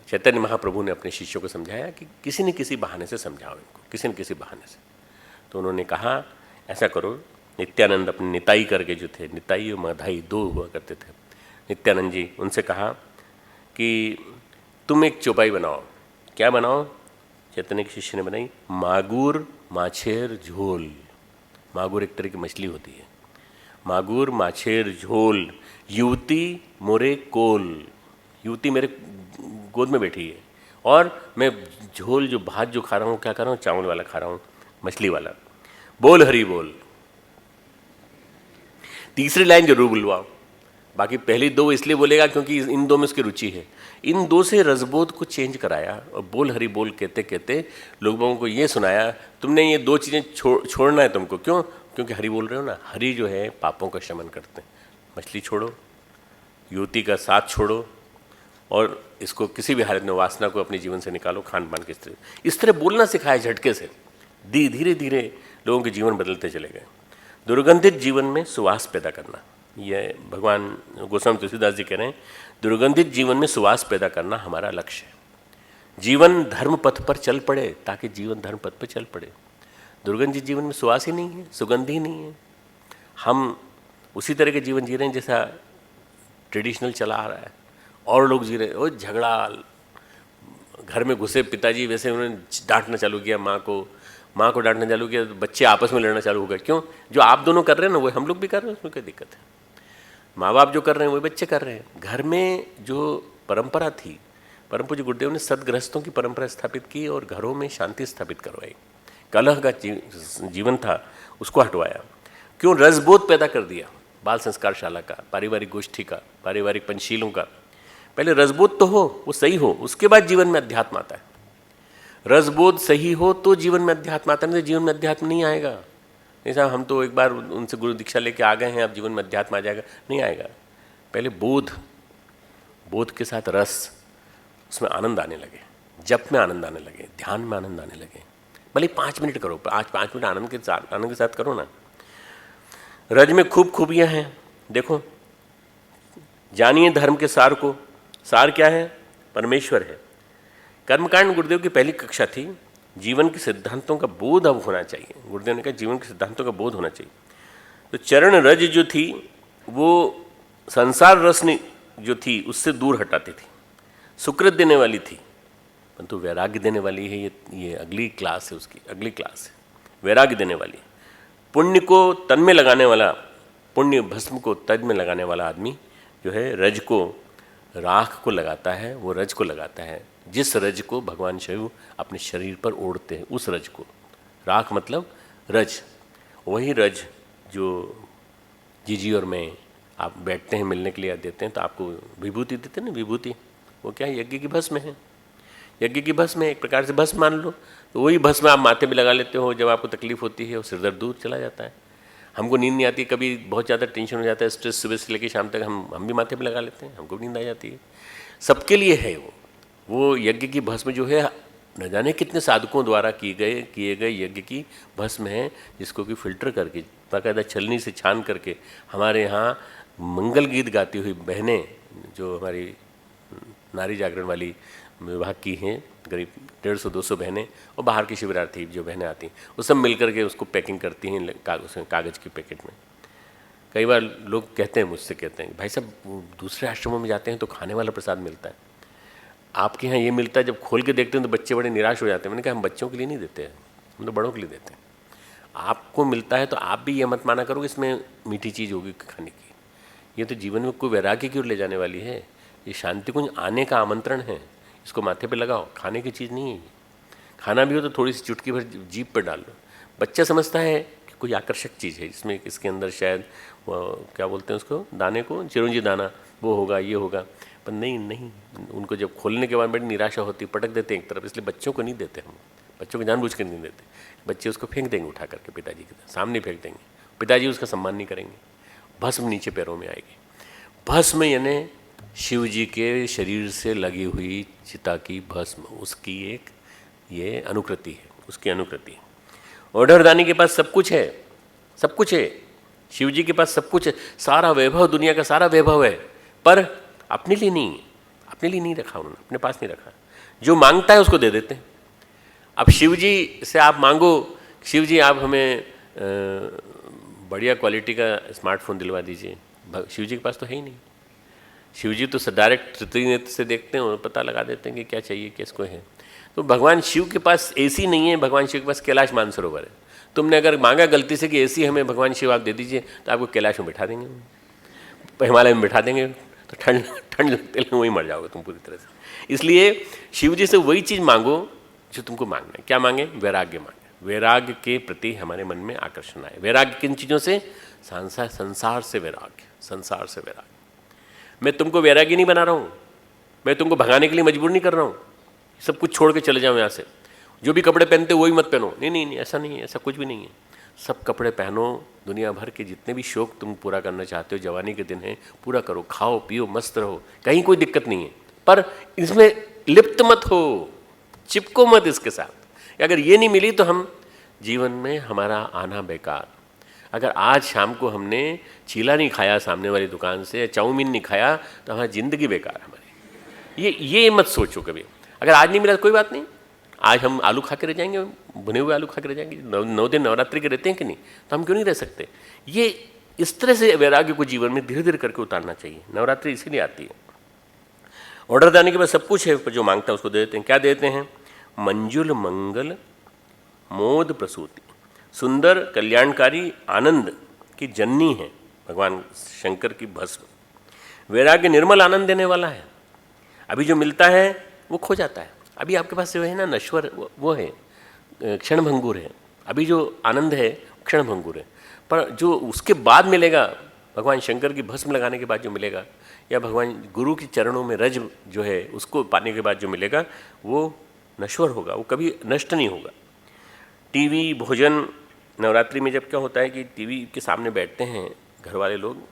चैतन्य महाप्रभु ने अपने शिष्यों को समझाया कि किसी न किसी बहाने से समझाओ इनको, किसी न किसी बहाने से। तो उन्होंने कहा ऐसा करो, नित्यानंद अपने निताई करके जो थे, निताई और माधाई दो हुआ करते थे, नित्यानंद जी, उनसे कहा कि तुम एक चौपाई बनाओ। क्या बनाओ? चैतन्य के शिष्य ने बनाई मागुर माछेर झोल। मागुर एक तरह की मछली होती है। मागुर माछेर झोल, युवती मोरे कोल। युवती मेरे गोद में बैठी है और मैं झोल जो भात जो खा रहा हूँ, क्या खा रहा हूँ? चावल वाला खा रहा हूँ, मछली वाला। बोल हरि बोल। तीसरी लाइन जरूर बुलवाओ। बाकी पहली दो इसलिए बोलेगा क्योंकि इन दो में उसकी रुचि है। इन दो से रसबोध को चेंज कराया और बोल हरि बोल कहते कहते लोगों को ये सुनाया, तुमने ये दो चीज़ें छोड़ना है तुमको। क्यों? क्योंकि हरि बोल रहे हो ना। हरि जो है पापों का शमन करते हैं। मछली छोड़ो, युवती का साथ छोड़ो और इसको किसी भी हालत में वासना को अपने जीवन से निकालो। खान पान के इस तरह बोलना सिखाया झटके से। धीरे धीरे लोगों के जीवन बदलते चले गए। दुर्गंधित जीवन में सुवास पैदा करना, यह भगवान गोस्वामी तुलसीदास जी कह रहे हैं, दुर्गंधित जीवन में सुवास पैदा करना हमारा लक्ष्य है। जीवन धर्म पथ पर चल पड़े ताकि जीवन धर्म पथ पर चल पड़े। दुर्गंधित जीवन में सुवास ही नहीं है, सुगंध ही नहीं है। हम उसी तरह के जीवन जी रहे हैं जैसा ट्रेडिशनल चला आ रहा है और लोग जी रहे हैं। और झगड़ा, घर में घुसे पिताजी वैसे उन्होंने डांटना चालू किया माँ को डांटना चालू किया, तो बच्चे आपस में लड़ना चालू हो गए। क्यों? जो आप दोनों कर रहे हैं ना वो हम लोग भी कर रहे हैं, उसमें क्या दिक्कत है? माँ बाप जो कर रहे हैं वही बच्चे कर रहे हैं। घर में जो परंपरा थी, परम पूज्य गुरुदेव ने सदगृहस्थों की परंपरा स्थापित की और घरों में शांति स्थापित करवाई। कलह का जीवन था उसको हटवाया। क्यों? रसबोध पैदा कर दिया। बाल संस्कार शाला का, पारिवारिक गोष्ठी का, पारिवारिक पंचशीलों का। पहले रसबोध तो हो, वो सही हो, उसके बाद जीवन में अध्यात्म आता है। रसबोध सही हो तो जीवन में अध्यात्म आता है, नहीं तो जीवन में अध्यात्म नहीं आएगा। नहीं साहब हम तो एक बार उनसे गुरु दीक्षा लेके आ गए हैं, अब जीवन में अध्यात्म आ जाएगा, नहीं आएगा। पहले बोध के साथ रस, उसमें आनंद आने लगे, जप में आनंद आने लगे, ध्यान में आनंद आने लगे। भले 5 मिनट करो, 5 मिनट आनंद के साथ करो ना। रज में खूब खूबियाँ हैं। देखो, जानिए धर्म के सार को। सार क्या है? परमेश्वर है। कर्मकांड गुरुदेव की पहली कक्षा थी। जीवन के सिद्धांतों का बोध अब होना चाहिए। गुरुदेव ने कहा जीवन के सिद्धांतों का बोध होना चाहिए। तो चरण रज जो थी वो संसार रस जो थी उससे दूर हटाती थी, सुकृत देने वाली थी, परंतु वैराग्य देने वाली है। ये अगली क्लास है, उसकी अगली क्लास है, वैराग्य देने वाली। पुण्य को तन में लगाने वाला, पुण्य भस्म को तन में लगाने वाला आदमी जो है रज को, राख को लगाता है, वो रज को लगाता है। जिस रज को भगवान शिव अपने शरीर पर ओढ़ते हैं, उस रज को। राख मतलब रज, वही रज जो जीजी और मैं आप बैठते हैं मिलने के लिए देते हैं तो आपको विभूति देते हैं ना, विभूति, वो क्या है? यज्ञ की भस्म है। यज्ञ की भस्म है, एक प्रकार से भस्म मान लो। तो वही भस्म आप माथे पे लगा लेते हो जब आपको तकलीफ होती है और सिरदर्द दूर चला जाता है। हमको नींद नहीं आती, कभी बहुत ज़्यादा टेंशन हो जाता है, स्ट्रेस सुबह से लेकर शाम तक हम भी माथे पे लगा लेते हैं, हमको नींद आ जाती है। सबके लिए है वो यज्ञ की भस्म जो है, न जाने कितने साधकों द्वारा किए गए यज्ञ की भस्म है, जिसको कि फिल्टर करके बाकायदा छलनी से छान करके हमारे यहाँ मंगल गीत गाती हुई बहनें, जो हमारी नारी जागरण वाली विभाग की हैं, करीब 150-200 बहनें, और बाहर की शिविरार्थी जो बहनें आती हैं, वो सब मिल करके उसको पैकिंग करती हैं कागज़ की पैकेट में। कई बार लोग कहते हैं, मुझसे कहते हैं, भाई साहब दूसरे आश्रमों में जाते हैं तो खाने वाला प्रसाद मिलता है, आपके यहाँ ये मिलता है, जब खोल के देखते हैं तो बच्चे बड़े निराश हो जाते हैं। मैंने कहा हम बच्चों के लिए नहीं देते हैं, हम तो बड़ों के लिए देते हैं। आपको मिलता है तो आप भी ये मत माना करो कि इसमें मीठी चीज़ होगी खाने की। ये तो जीवन में कोई वैराग्य की ओर ले जाने वाली है, ये शांति कुंज आने का आमंत्रण है, इसको माथे पे लगाओ, खाने की चीज़ नहीं है ये। खाना भी हो तो थोड़ी सी चुटकी भर जीभ पर डाल लो। बच्चा समझता है कि कोई आकर्षक चीज़ है, इसमें इसके अंदर शायद क्या बोलते हैं उसको, दाने को, चिरौंजी दाना, वो होगा, ये होगा, पर नहीं, उनको जब खोलने के बाद बड़ी निराशा होती, पटक देते हैं एक तरफ। इसलिए बच्चों को नहीं देते हम, बच्चों को जानबूझ कर नहीं देते। बच्चे उसको फेंक देंगे उठा करके, पिताजी के सामने फेंक देंगे, पिताजी उसका सम्मान नहीं करेंगे, भस्म नीचे पैरों में आएगी। भस्म यानी शिव जी के शरीर से लगी हुई चिता की भस्म, उसकी एक ये अनुकृति है, उसकी अनुकृति। ओढ़रदानी के पास सब कुछ है, सब कुछ है, शिव जी के पास सब कुछ है, सारा वैभव, दुनिया का सारा वैभव है, पर अपने लिए नहीं, अपने लिए नहीं रखा उन्होंने, अपने पास नहीं रखा। जो मांगता है उसको दे देते हैं। अब शिव जी से आप मांगो, शिव जी आप हमें बढ़िया क्वालिटी का स्मार्टफोन दिलवा दीजिए, शिव जी के पास तो है ही नहीं। शिव जी तो डायरेक्ट तृतीय नेत्र से देखते हैं और पता लगा देते हैं कि क्या चाहिए, किसको है। तो भगवान शिव के पास एसी नहीं है, भगवान शिव के पास कैलाश मानसरोवर है। तुमने अगर मांगा गलती से कि एसी हमें भगवान शिव आप दे दीजिए, तो आपको कैलाश में बिठा देंगे, हिमालय में बिठा देंगे, तो ठंड लगते वहीं मर जाओगे तुम पूरी तरह से। इसलिए शिव जी से वही चीज़ मांगो जो तुमको मांगना है। क्या मांगे? वैराग्य मांगे। वैराग्य के प्रति हमारे मन में आकर्षण आए। वैराग्य किन चीज़ों से? संसार से वैराग्य, संसार से वैराग्य। मैं तुमको वैराग्य नहीं बना रहा हूँ, मैं तुमको भगाने के लिए मजबूर नहीं कर रहा हूँ, सब कुछ छोड़ के चले जाओ यहाँ से, जो भी कपड़े पहनते वही मत पहनो। नहीं, ऐसा नहीं है, ऐसा कुछ भी नहीं है। सब कपड़े पहनो, दुनिया भर के जितने भी शौक तुम पूरा करना चाहते हो, जवानी के दिन है, पूरा करो, खाओ पियो, मस्त रहो, कहीं कोई दिक्कत नहीं है, पर इसमें लिप्त मत हो, चिपको मत इसके साथ। अगर ये नहीं मिली तो हम जीवन में हमारा आना बेकार। अगर आज शाम को हमने चीला नहीं खाया सामने वाली दुकान से, चाउमीन नहीं खाया, तो हमारी ज़िंदगी बेकार हमारी। ये मत सोचो कभी। अगर आज नहीं मिला तो कोई बात नहीं, आज हम आलू खा के रह जाएंगे, भुने हुए आलू खा के रह जाएंगे। 9 दिन नवरात्रि के रहते हैं कि नहीं, तो हम क्यों नहीं रह सकते? ये इस तरह से वैराग्य को जीवन में धीरे धीरे करके उतारना चाहिए। नवरात्रि इसीलिए आती है। ऑर्डर देने के बाद सब कुछ है, जो मांगता है उसको दे देते हैं। क्या देते हैं? मंजुल मंगल मोद प्रसूति, सुंदर कल्याणकारी आनंद की जननी है भगवान शंकर की भस्म। वैराग्य निर्मल आनंद देने वाला है। अभी जो मिलता है वो खो जाता है। अभी आपके पास जो है ना नश्वर, वो है, क्षणभंगुर है। अभी जो आनंद है क्षणभंगुर है, पर जो उसके बाद मिलेगा, भगवान शंकर की भस्म लगाने के बाद जो मिलेगा, या भगवान गुरु के चरणों में रज जो है उसको पाने के बाद जो मिलेगा, वो नश्वर होगा, वो कभी नष्ट नहीं होगा। टीवी, भोजन, नवरात्रि में जब क्या होता है कि टीवी के सामने बैठते हैं घर वाले लोग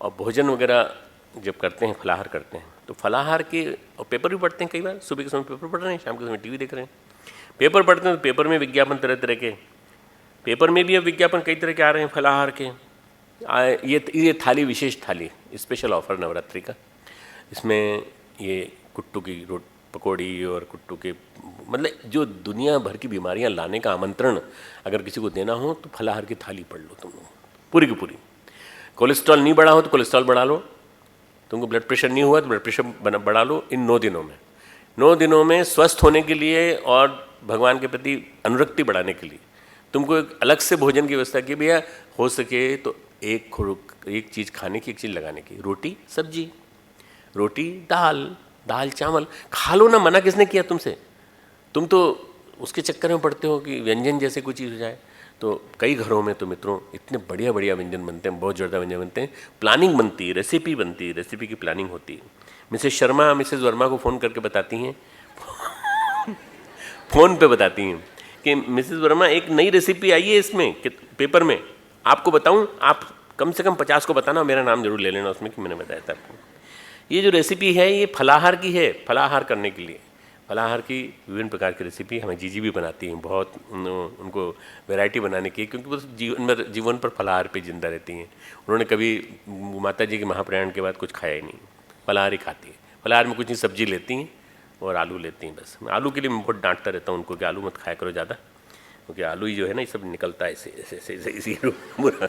और भोजन वगैरह जब करते हैं, फलाहार करते हैं, तो फलाहार के, और पेपर भी पढ़ते हैं, कई बार सुबह के समय पेपर पढ़ रहे हैं, शाम के समय टीवी देख रहे हैं। पेपर पढ़ते हैं तो पेपर में विज्ञापन तरह तरह के, पेपर में भी अब विज्ञापन कई तरह के आ रहे हैं फलाहार के। ये थाली, विशेष थाली, स्पेशल ऑफर नवरात्रि का, इसमें ये कुट्टू की पकौड़ी और कुट्टू के, मतलब जो दुनिया भर की बीमारियां लाने का आमंत्रण अगर किसी को देना हो तो फलाहार की थाली पढ़ लो तुम लोग, पूरी की पूरी। कोलेस्ट्रॉल नहीं बढ़ा हो तो कोलेस्ट्रॉल बढ़ा लो, तुमको ब्लड प्रेशर नहीं हुआ तो ब्लड प्रेशर बढ़ा लो। इन 9 दिनों में, 9 दिनों में स्वस्थ होने के लिए और भगवान के प्रति अनुरक्ति बढ़ाने के लिए तुमको एक अलग से भोजन की व्यवस्था की। भैया हो सके तो एक चीज़ खाने की, एक चीज़ लगाने की। रोटी सब्जी, रोटी दाल चावल खा लो ना, मना किसने किया तुमसे? तुम तो उसके चक्कर में पड़ते हो कि व्यंजन जैसे कोई चीज़ हो जाए। तो कई घरों में तो मित्रों इतने बढ़िया बढ़िया व्यंजन बनते हैं, बहुत ज़्यादा व्यंजन बनते हैं, प्लानिंग बनती है, रेसिपी बनती है, रेसिपी की प्लानिंग होती है। मिसेस शर्मा मिसेस वर्मा को फ़ोन करके बताती हैं फ़ोन पे बताती हैं कि मिसेस वर्मा एक नई रेसिपी आई है इसमें पेपर में, आपको बताऊं, आप कम से कम 50 को बताना, मेरा नाम जरूर ले लेना उसमें कि मैंने बताया था आपको। ये जो रेसिपी है ये फलाहार की है, फलाहार करने के लिए। फलाहार की विभिन्न प्रकार की रेसिपी हमें जीजी भी बनाती हैं, बहुत उनको वैरायटी बनाने की, क्योंकि वो जीवन पर फलाहार पे जिंदा रहती हैं। उन्होंने कभी माता जी के महाप्रयाण के बाद कुछ खाया ही नहीं, फलाहार ही खाती है। फलाहार में कुछ नहीं, सब्जी लेती हैं और आलू लेती हैं बस। आलू के लिए मैं बहुत डांटता रहता हूँ उनको कि आलू मत खाया करो ज़्यादा, क्योंकि आलू ही जो है ना ये सब निकलता है इसी बुरा।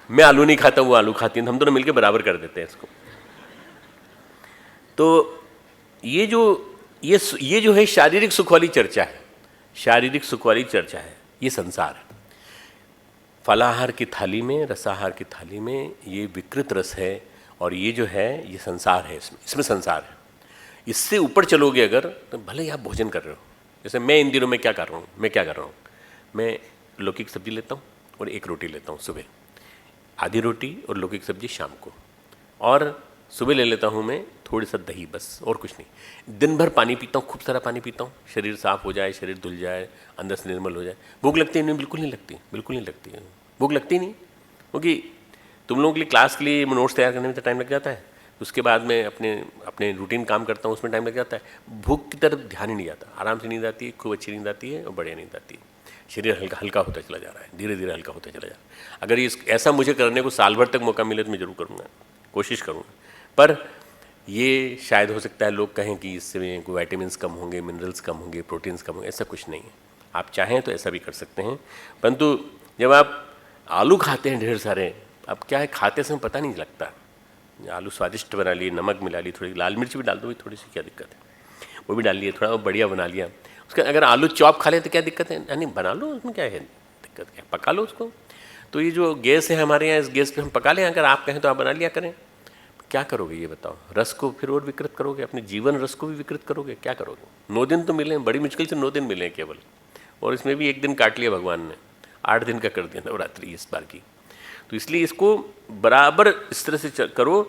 मैं आलू नहीं खाता, वो आलू खाती है, हम दोनों मिलकर बराबर कर देते हैं इसको। तो ये जो है शारीरिक सुख वाली चर्चा है, शारीरिक सुख वाली चर्चा है, ये संसार है। फलाहार की थाली में, रसाहार की थाली में ये विकृत रस है, और ये जो है ये संसार है, इसमें संसार है। इससे ऊपर चलोगे अगर, तो भले ही आप भोजन कर रहे हो, जैसे मैं इन दिनों में क्या कर रहा हूँ, मैं लौकी की सब्जी लेता हूँ और एक रोटी लेता हूँ सुबह, आधी रोटी और लौकी की सब्जी शाम को, और सुबह ले लेता हूँ मैं थोड़ी सा दही, बस और कुछ नहीं। दिन भर पानी पीता हूँ, खूब सारा पानी पीता हूँ, शरीर साफ हो जाए, शरीर धुल जाए, अंदर से निर्मल हो जाए। भूख लगती है? नहीं, बिल्कुल नहीं लगती, बिल्कुल नहीं लगती है, भूख लगती नहीं, क्योंकि तुम लोगों के लिए क्लास के लिए नोट्स तैयार करने में तो टाइम लग जाता है, उसके बाद में अपने रूटीन काम करता हूँ, उसमें टाइम लग जाता है। भूख की तरफ ध्यान ही नहीं जाता, आराम से नींद आती है, खूब अच्छी नींद आती है और बढ़िया नींद आती है। शरीर हल्का हल्का होता चला जा रहा है, धीरे धीरे हल्का होता चला जा रहा है। अगर ये ऐसा मुझे करने को साल भर तक मौका मिले तो मैं जरूर करूँगा, कोशिश करूँगा। पर ये शायद हो सकता है लोग कहें कि इससे विटामिन्स कम होंगे, मिनरल्स कम होंगे, प्रोटीन्स कम होंगे, ऐसा कुछ नहीं है। आप चाहें तो ऐसा भी कर सकते हैं, परंतु जब आप आलू खाते हैं ढेर सारे, अब क्या है, खाते समय पता नहीं लगता। आलू स्वादिष्ट बना लिए, नमक मिला ली, थोड़ी लाल मिर्च भी डाल दो, थोड़ी सी क्या दिक्कत है, वो भी डाल लिए, थोड़ा बढ़िया बना लिया। उसका अगर आलू चॉप खा ले तो क्या दिक्कत है, यानी बना लो, उसमें क्या है दिक्कत, क्या पका लो उसको। तो ये जो गैस है हमारे यहाँ, इस गैस पे हम पका लें, अगर आप कहें तो आप बना लिया करें। क्या करोगे ये बताओ, रस को फिर और विकृत करोगे, अपने जीवन रस को भी विकृत करोगे, क्या करोगे। 9 दिन तो मिले, बड़ी मुश्किल से 9 दिन मिले केवल, और इसमें भी 1 दिन काट लिया भगवान ने, 8 दिन का कर दिया नवरात्रि इस बार की। तो इसलिए इसको बराबर इस तरह से करो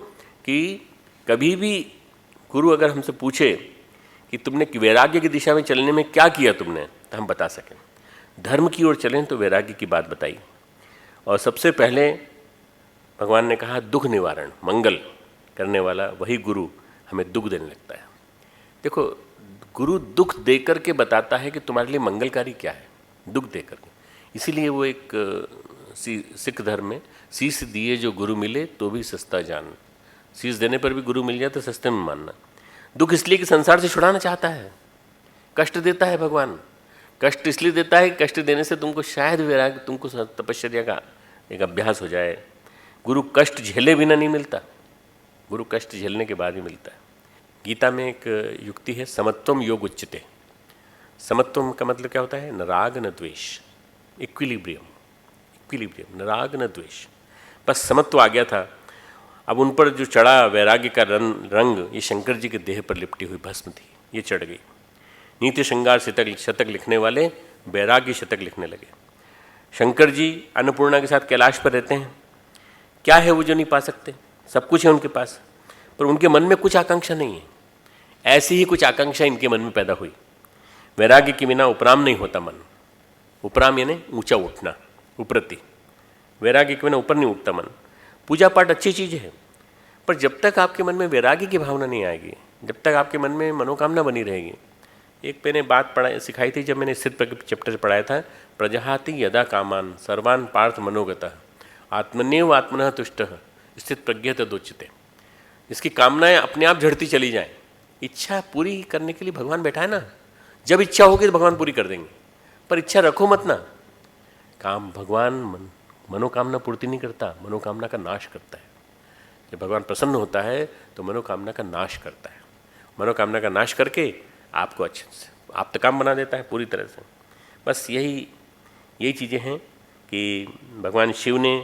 कि कभी भी गुरु अगर हमसे पूछे कि तुमने वैराग्य की दिशा में चलने में क्या किया तुमने, तो हम बता सकें। धर्म की ओर चलें तो वैराग्य की बात बताई, और सबसे पहले भगवान ने कहा दुख निवारण, मंगल करने वाला वही गुरु हमें दुख देने लगता है। देखो, गुरु दुख दे करके बताता है कि तुम्हारे लिए मंगलकारी क्या है, दुख दे करके। इसीलिए वो एक सिख धर्म में शीश दिए जो गुरु मिले तो भी सस्ता जान, शीश देने पर भी गुरु मिल जाए तो सस्ते में मानना। दुख इसलिए कि संसार से छुड़ाना चाहता है, कष्ट देता है भगवान। कष्ट इसलिए देता है कि कष्ट देने से तुमको शायद वैराग्य, तुमको तपश्चर्या का एक अभ्यास हो जाए। गुरु कष्ट झेले बिना नहीं मिलता, गुरु कष्ट झेलने के बाद ही मिलता है। गीता में एक युक्ति है, समत्वम योग उच्यते। समत्वम का मतलब क्या होता है, न राग न द्वेष, इक्विलिब्रियम, इक्विलिब्रियम, न राग न द्वेष, बस समत्व आ गया था। अब उन पर जो चढ़ा वैराग्य का रंग, ये शंकर जी के देह पर लिपटी हुई भस्म थी, ये चढ़ गई। नीति श्रृंगार शतक लिखने वाले वैराग्य शतक लिखने लगे। शंकर जी अन्नपूर्णा के साथ कैलाश पर रहते हैं, क्या है वो जो नहीं पा सकते, सब कुछ है उनके पास, पर उनके मन में कुछ आकांक्षा नहीं है। ऐसी ही कुछ आकांक्षा इनके मन में पैदा हुई। वैराग्य के बिना उपराम नहीं होता मन, उपराम यानी ऊंचा उठना, उपरति। वैराग्य के बिना ऊपर नहीं उठता मन। पूजा पाठ अच्छी चीज़ है, पर जब तक आपके मन में वैराग्य की भावना नहीं आएगी, जब तक आपके मन में मनोकामना बनी रहेगी। एक मैंने बात सिखाई थी जब मैंने स्थित चैप्टर पढ़ाया था, प्रजहाति यदा कामान सर्वान पार्थ मनोगतः आत्मनेव आत्मनः तुष्टः स्थित प्रज्ञ तदोच्यते। इसकी कामनाएं अपने आप झड़ती चली जाएं, इच्छा पूरी करने के लिए भगवान बैठा है ना। जब इच्छा होगी तो भगवान पूरी कर देंगे, पर इच्छा रखो मत ना। काम भगवान मनोकामना पूर्ति नहीं करता, मनोकामना का नाश करता है। जब भगवान प्रसन्न होता है तो मनोकामना का नाश करता है, मनोकामना का नाश करके आपको अच्छे से आप्तकाम बना देता है पूरी तरह से। बस यही चीज़ें हैं कि भगवान शिव ने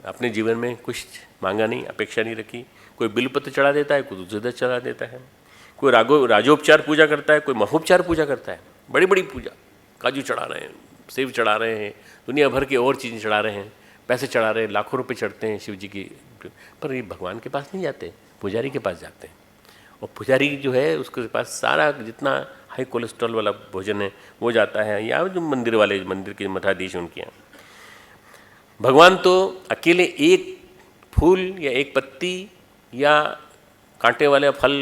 अपने जीवन में कुछ मांगा नहीं, अपेक्षा नहीं रखी। कोई बिलपत्र चढ़ा देता है, कोई दूसरा चढ़ा देता है, कोई राजोपचार पूजा करता है, कोई महोपचार पूजा करता है, बड़ी बड़ी पूजा, काजू चढ़ा रहे हैं, सेब चढ़ा रहे हैं, दुनिया भर की और चीज़ें चढ़ा रहे हैं, पैसे चढ़ा रहे हैं, लाखों रुपए चढ़ते हैं शिव जी की, पर ये भगवान के पास नहीं जाते, पुजारी के पास जाते हैं। और पुजारी जो है उसके पास सारा जितना हाई कोलेस्ट्रॉल वाला भोजन है वो जाता है, या जो मंदिर के मठाधीश उनके यहाँ। भगवान तो अकेले एक फूल या एक पत्ती या कांटे वाला फल,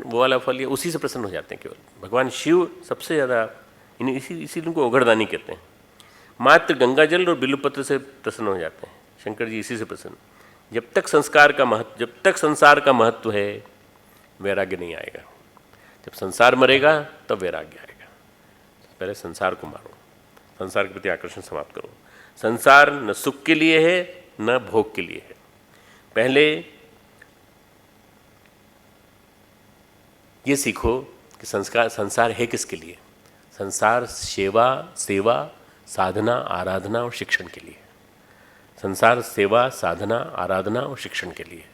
वो वाला फल, या उसी से प्रसन्न हो जाते हैं केवल। भगवान शिव सबसे ज़्यादा, इसी उनको ओघड़दानी कहते हैं। मात्र गंगाजल और बिल्वपत्र से प्रसन्न हो जाते हैं शंकर जी, इसी से प्रसन्न। जब तक संसार का महत्व है, वैराग्य नहीं आएगा। जब संसार मरेगा तब वैराग्य आएगा। पहले संसार को मारो, संसार के प्रति आकर्षण समाप्त करो। संसार न सुख के लिए है न भोग के लिए है। पहले ये सीखो कि संसार है किसके लिए। संसार सेवा साधना आराधना और शिक्षण के लिए। संसार सेवा साधना आराधना और शिक्षण के लिए।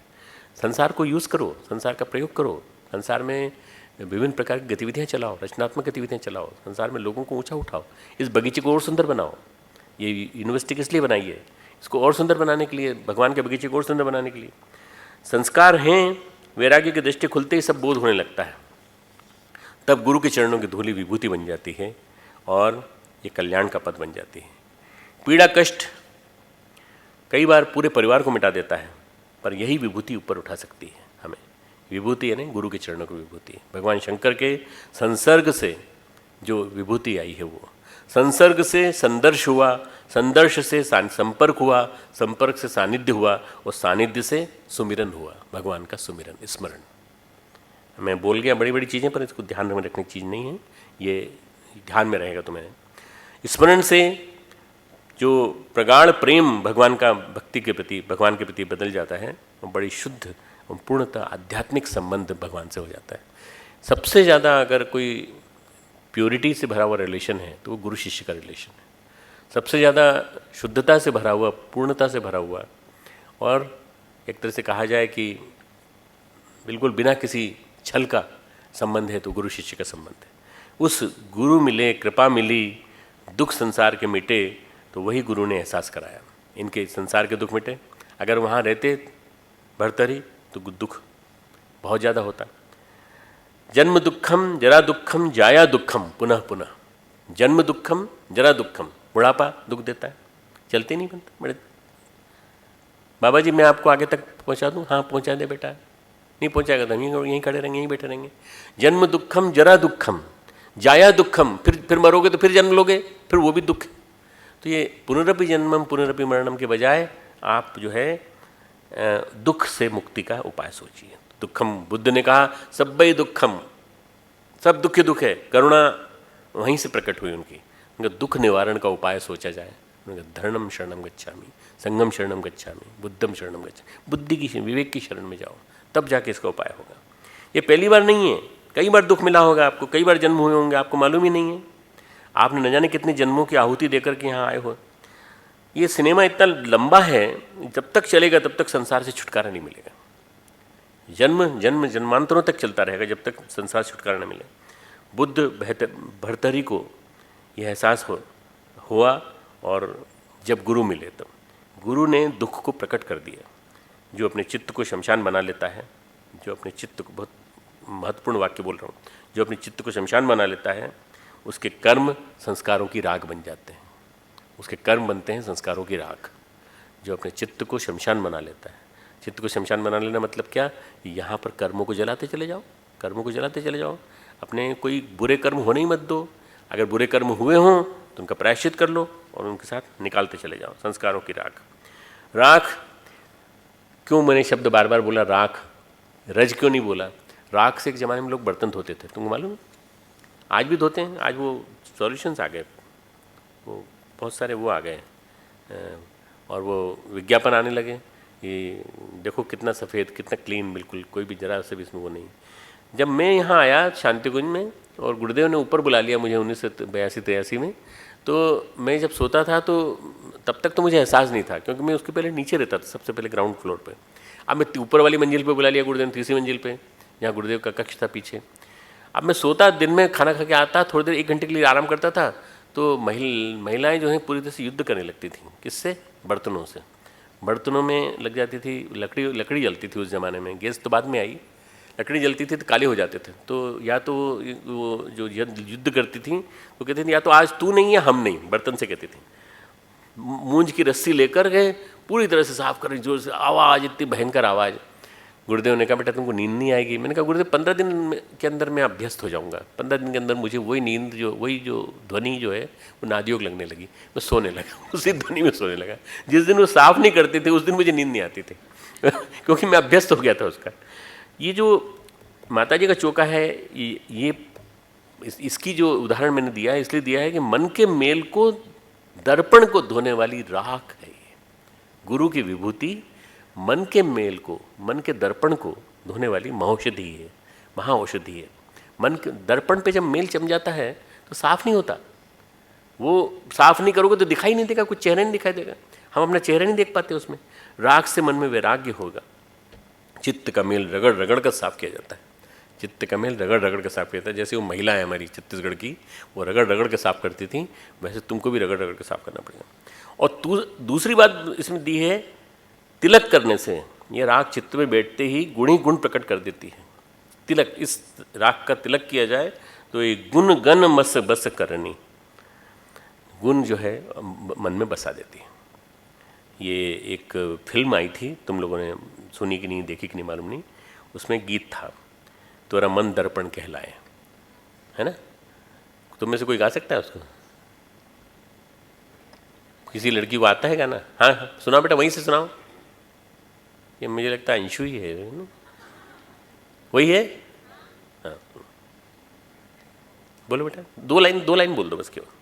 संसार को यूज़ करो, संसार का प्रयोग करो, संसार में विभिन्न प्रकार की गतिविधियाँ चलाओ, रचनात्मक गतिविधियाँ चलाओ, संसार में लोगों को ऊंचा उठाओ। इस बगीचे को और सुंदर बनाओ। ये यूनिवर्सिटी किस लिए बनाई है? इसको और सुंदर बनाने के लिए, भगवान के बगीचे को और सुंदर बनाने के लिए। संस्कार हैं, वैराग्य की दृष्टि खुलते ही सब बोध होने लगता है। तब गुरु के चरणों की धूली विभूति बन जाती है और ये कल्याण का पद बन जाती है। पीड़ा कष्ट कई बार पूरे परिवार को मिटा देता है, पर यही विभूति ऊपर उठा सकती है हमें। विभूति यानी गुरु के चरणों की विभूति। भगवान शंकर के संसर्ग से जो विभूति आई है, वो संसर्ग से संदर्श हुआ, संदर्श से संपर्क हुआ, संपर्क से सानिध्य हुआ और सानिध्य से सुमिरन हुआ, भगवान का सुमिरन, स्मरण। मैं बोल गया बड़ी बड़ी चीज़ें, पर इसको ध्यान में रखने की चीज़ नहीं है, ये ध्यान में रहेगा तुम्हें। स्मरण से जो प्रगाढ़ प्रेम भगवान का भक्ति के प्रति, भगवान के प्रति बदल जाता है, वो बड़ी शुद्ध और पूर्णतः आध्यात्मिक संबंध भगवान से हो जाता है। सबसे ज़्यादा अगर कोई प्योरिटी से भरा हुआ रिलेशन है तो वो गुरु शिष्य का रिलेशन है। सबसे ज़्यादा शुद्धता से भरा हुआ, पूर्णता से भरा हुआ, और एक तरह से कहा जाए कि बिल्कुल बिना किसी छल का संबंध है तो गुरु शिष्य का संबंध है। उस गुरु मिले, कृपा मिली, दुख संसार के मिटे, तो वही गुरु ने एहसास कराया। इनके संसार के दुख मिटे। अगर वहाँ रहते भर्तरी तो दुख बहुत ज़्यादा होता। जन्म दुखम जरा दुखम जाया दुखम पुनः पुनः। जन्म दुखम जरा दुखम, बुढ़ापा दुख देता है, चलते नहीं बनता। बड़े बाबा जी मैं आपको आगे तक पहुँचा दूँ? हाँ पहुँचा दे बेटा। नहीं पहुँचाएगा तो यहीं खड़े रहेंगे, यहीं बैठे रहेंगे। जन्म दुखम जरा दुखम जाया दुखम, फिर मरोगे तो फिर जन्म लोगे, फिर वो भी दुख। तो ये पुनरपि जन्मम पुनरपि मरणम के बजाय आप जो है दुख से मुक्ति का उपाय सोचिए। दुखम, बुद्ध ने कहा सब्बई दुखम, सब दुख ही दुख है। करुणा वहीं से प्रकट हुई उनकी। उनका दुख निवारण का उपाय सोचा जाए। उनका धर्मम शरणम गच्छामि, संगम शरणम गच्छामि, बुद्धम शरणम गच्छामि। बुद्धि की, विवेक की शरण में जाओ, तब जाके इसका उपाय होगा। ये पहली बार नहीं है, कई बार दुख मिला होगा आपको, कई बार जन्म हुए होंगे, आपको मालूम ही नहीं है। आपने न जाने कितने जन्मों की आहुति देकर के यहाँ आए हो। ये सिनेमा इतना लंबा है, जब तक चलेगा तब तक संसार से छुटकारा नहीं मिलेगा। जन्मांतरों तक चलता रहेगा जब तक संसार से छुटकारा न मिले। बुद्ध भर्तरी को यह एहसास हुआ, और जब गुरु मिले तब गुरु ने दुख को प्रकट कर दिया। जो अपने चित्त को शमशान बना लेता है, जो अपने चित्त को, बहुत महत्वपूर्ण वाक्य बोल रहा हूँ, जो अपने चित्त को शमशान बना लेता है, उसके कर्म संस्कारों की राख बन जाते हैं। उसके कर्म बनते हैं संस्कारों की राख। जो अपने चित्त को शमशान बना लेता है, चित्त को शमशान बना लेना मतलब क्या? यहाँ पर कर्मों को जलाते चले जाओ, कर्मों को जलाते चले जाओ। अपने कोई बुरे कर्म होने ही मत दो। अगर बुरे कर्म हुए हों तो उनका प्रायश्चित कर लो और उनके साथ निकालते चले जाओ संस्कारों की राख। राख क्यों मैंने शब्द बार बार बोला राख, रज क्यों नहीं बोला? राख से एक ज़माने में लोग बर्तन धोते थे, तुमको मालूम है? आज भी धोते हैं। आज वो सॉल्यूशंस आ गए, वो बहुत सारे वो आ गए, और वो विज्ञापन आने लगे कि देखो कितना सफ़ेद, कितना क्लीन, बिल्कुल कोई भी जरा से भी इसमें वो नहीं। जब मैं यहाँ आया शांतिकुंज में और गुरुदेव ने ऊपर बुला लिया मुझे 1982-83 में, तो मैं जब सोता था तो तब तक तो मुझे एहसास नहीं था, क्योंकि मैं उसके पहले नीचे रहता था, सबसे पहले ग्राउंड फ्लोर पे। अब मैं ऊपर वाली मंजिल पे बुला लिया गुरुदेव ने, तीसरी मंजिल पे, जहाँ गुरुदेव का कक्ष था पीछे। अब मैं सोता, दिन में खाना खा के आता, थोड़ी देर 1 घंटे के लिए आराम करता था, तो महिलाएं जो हैं पूरी तरह से युद्ध करने लगती थी। किससे? बर्तनों से। बर्तनों में लग जाती थी लकड़ी जलती थी उस ज़माने में, गैस तो बाद में आई। लकड़ी जलती थी तो काले हो जाते थे। तो या तो वो जो युद्ध करती थी वो कहती थी या तो आज तू नहीं है हम नहीं, बर्तन से कहती थी। मूंज की रस्सी लेकर गए, पूरी तरह से साफ कर, जोर से आवाज़, इतनी भयंकर आवाज़। गुरुदेव ने कहा बेटा तुमको नींद नहीं आएगी। मैंने कहा गुरुदेव 15 दिन के अंदर मैं अभ्यस्त हो जाऊंगा, 15 दिन के अंदर मुझे वही नींद वही जो ध्वनि जो है वो नादियोग लगने लगी, मैं सोने लगा, उसी ध्वनि में सोने लगा। जिस दिन वो साफ नहीं करते थे उस दिन मुझे नींद नहीं आती थी क्योंकि मैं अभ्यस्त हो गया था उसका। ये जो माता जी का चौका है, ये इसकी जो उदाहरण मैंने दिया है इसलिए दिया है कि मन के मेल को दर्पण को धोने वाली राख है ये। गुरु की विभूति मन के मेल को, मन के दर्पण को धोने वाली महौषधि है, महाऔषधि है। मन के दर्पण पे जब मेल जम जाता है तो साफ नहीं होता। वो साफ नहीं करोगे तो दिखाई नहीं देगा, कुछ चेहरा नहीं दिखाई देगा, हम अपना चेहरा नहीं देख पाते उसमें। राग से मन में वैराग्य होगा। चित्त का मेल रगड़ रगड़ कर साफ किया जाता है, चित्त का मेल रगड़ रगड़ कर साफ किया जाता है। जैसे वो महिला है हमारी छत्तीसगढ़ की, वो रगड़ रगड़ के साफ करती थी, वैसे तुमको भी रगड़ रगड़ के साफ करना पड़ेगा। और दूसरी बात इसमें दी है, तिलक करने से ये राग चित्त में बैठते ही गुण ही गुण प्रकट कर देती है। तिलक, इस राग का तिलक किया जाए तो ये गुण गण मस बस करनी, गुण जो है मन में बसा देती है। ये एक फिल्म आई थी, तुम लोगों ने सुनी कि नहीं, देखी कि नहीं मालूम नहीं, उसमें गीत था, तोरा मन दर्पण कहलाए, है ना? तुम में से कोई गा सकता है उसको? किसी लड़की को आता है गाना? हाँ हाँ सुनाओ बेटा, वहीं से सुनाओ। ये मुझे लगता है अंशु ही है ना? वही है? हाँ बोलो बेटा, दो लाइन बोल दो बस केवल।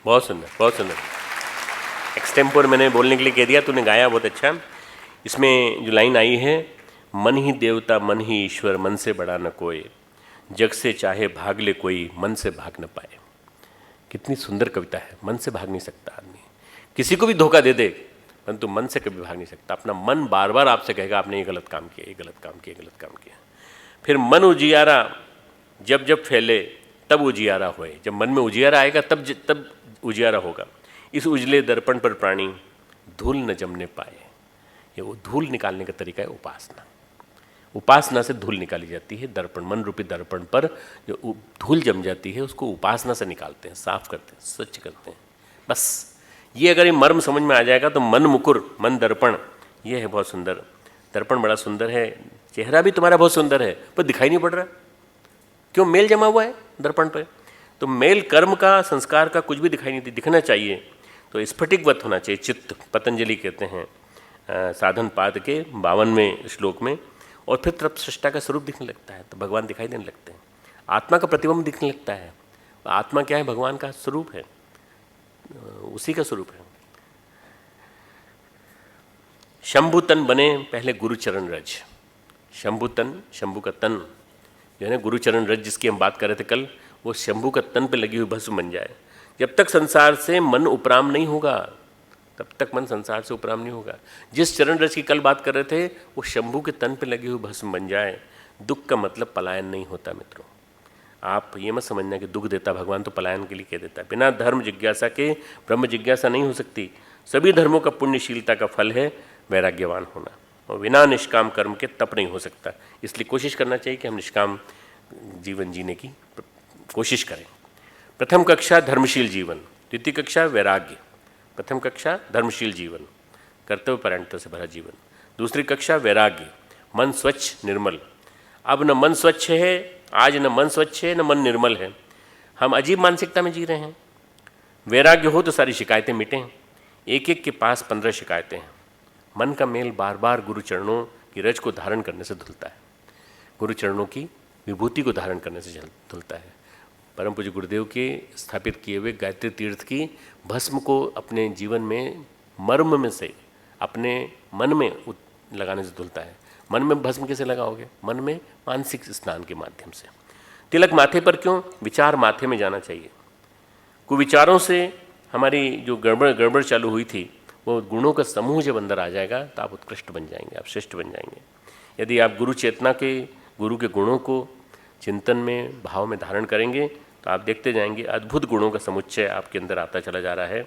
बहुत सुंदर, बहुत सुंदर। एक्सटेम्पोर मैंने बोलने के लिए कह दिया, तूने गाया बहुत अच्छा। इसमें जो लाइन आई है, मन ही देवता मन ही ईश्वर, मन से बड़ा न कोई, जग से चाहे भाग ले कोई, मन से भाग न पाए। कितनी सुंदर कविता है। मन से भाग नहीं सकता आदमी, किसी को भी धोखा दे दे, परंतु मन से कभी भाग नहीं सकता। अपना मन बार बार आपसे कहेगा आपने ये गलत काम किया, ये गलत काम किया, गलत काम किया। फिर मन उजियारा जब जब फैले तब उजियारा होए। जब मन में उजियारा आएगा तब उजियारा होगा। इस उजले दर्पण पर प्राणी धूल न जमने पाए। ये वो धूल निकालने का तरीका है उपासना। उपासना से धूल निकाली जाती है। दर्पण, मन रूपी दर्पण पर जो धूल जम जाती है उसको उपासना से निकालते हैं, साफ करते हैं, स्वच्छ करते हैं। बस ये अगर ये मर्म समझ में आ जाएगा तो मन मुकुर, मन दर्पण, ये है बहुत सुंदर। दर्पण बड़ा सुंदर है, चेहरा भी तुम्हारा बहुत सुंदर है, पर दिखाई नहीं पड़ रहा। क्यों? मेल जमा हुआ है दर्पण पर। तो मेल कर्म का, संस्कार का कुछ भी दिखाई नहीं, दिखना चाहिए तो स्फटिकवत होना चाहिए चित्त। पतंजलि कहते हैं साधन पाद के 52वें श्लोक में। और फिर तब सृष्टा का स्वरूप दिखने लगता है, तो भगवान दिखाई देने लगते हैं, आत्मा का प्रतिबिंब दिखने लगता है। आत्मा क्या है? भगवान का स्वरूप है, उसी का स्वरूप है। शंभु तन बने पहले गुरु चरण रज। शंभु तन, शंभु का तन जो है ना, गुरु चरण रज जिसकी हम बात कर रहे थे कल, वो शंभु का तन पे लगी हुई भस्म बन जाए। जब तक संसार से मन उपराम नहीं होगा तब तक मन संसार से उपराम नहीं होगा। जिस चरण रज की कल बात कर रहे थे वो शंभु के तन पे लगी हुई भस्म बन जाए। दुख का मतलब पलायन नहीं होता मित्रों। आप ये मत समझना कि दुख देता भगवान तो पलायन के लिए कह देता है। बिना धर्म जिज्ञासा के ब्रह्म जिज्ञासा नहीं हो सकती। सभी धर्मों का पुण्यशीलता का फल है वैराग्यवान होना, और बिना निष्काम कर्म के तप नहीं हो सकता। इसलिए कोशिश करना चाहिए कि हम निष्काम जीवन जीने की कोशिश करें। प्रथम कक्षा धर्मशील जीवन, द्वितीय कक्षा वैराग्य। प्रथम कक्षा धर्मशील जीवन, कर्तव्य परायणता से भरा जीवन। दूसरी कक्षा वैराग्य, मन स्वच्छ निर्मल। अब न मन स्वच्छ है, आज न मन स्वच्छ है न मन निर्मल है, हम अजीब मानसिकता में जी रहे हैं। वैराग्य हो तो सारी शिकायतें मिटें। एक एक के पास 15 शिकायतें हैं। मन का मेल बार बार गुरु चरणों की रज को धारण करने से धुलता है, गुरु चरणों की विभूति को धारण करने से धुलता है। परम पूज्य गुरुदेव के स्थापित किए हुए गायत्री तीर्थ की भस्म को अपने जीवन में मर्म में से अपने मन में लगाने से धुलता है। मन में भस्म कैसे लगाओगे? मन में मानसिक स्नान के माध्यम से। तिलक माथे पर क्यों? विचार माथे में जाना चाहिए। कुविचारों से हमारी जो गड़बड़ चालू हुई थी, वो गुणों का समूह जब अंदर आ जाएगा तो आप उत्कृष्ट बन जाएंगे, आप श्रेष्ठ बन जाएंगे। यदि आप गुरु चेतना के, गुरु के गुणों को चिंतन में, भाव में धारण करेंगे तो आप देखते जाएंगे अद्भुत गुणों का समुच्चय आपके अंदर आता चला जा रहा है।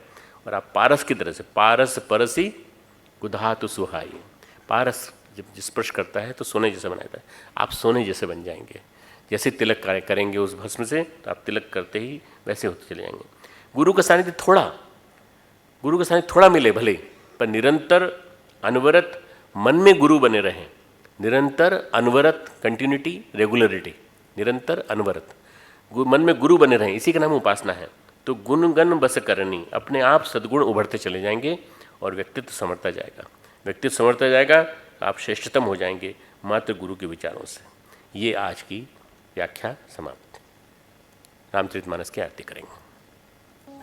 और आप पारस की तरह से, पारस परसी गुधा तो सुहाई, पारस जब स्पर्श करता है तो सोने जैसे बनाता है। आप सोने जैसे बन जाएंगे। जैसे तिलक करेंगे उस भस्म से, तो आप तिलक करते ही वैसे होते चले जाएंगे। गुरु का सानिध्य थोड़ा मिले भले, पर निरंतर अनवरत मन में गुरु बने रहें। निरंतर अनवरत, कंटिन्यूटी, रेगुलरिटी, निरंतर अनवरत मन में गुरु बने रहें, इसी का नाम उपासना है। तो गुणगण बस करनी, अपने आप सद्गुण उभरते चले जाएंगे और व्यक्तित्व संवरता जाएगा। व्यक्तित्व संवरता जाएगा, आप श्रेष्ठतम हो जाएंगे मात्र गुरु के विचारों से। ये आज की व्याख्या समाप्त। रामचरितमानस की आरती करेंगे।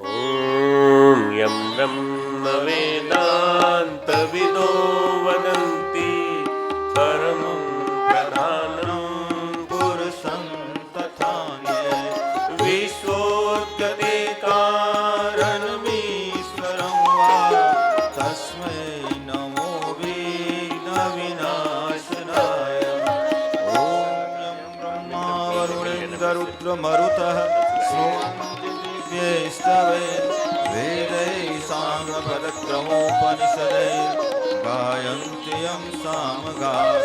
ओम यम ब्रह्म वेदांत विदो वदन्ति परमं प्रधानं पुरुषं तथान्ये विश्वोत्कटे कारणमीश्वरं वा तस्मै नमो विघ्नविनाशनाय। ॐ यं ब्रह्मा वरुणेन्द्ररुद्रमरुतः स्तवे वेदैः साङ्गपदक्रमोपनिषदैः गायन्ति यं सामगाः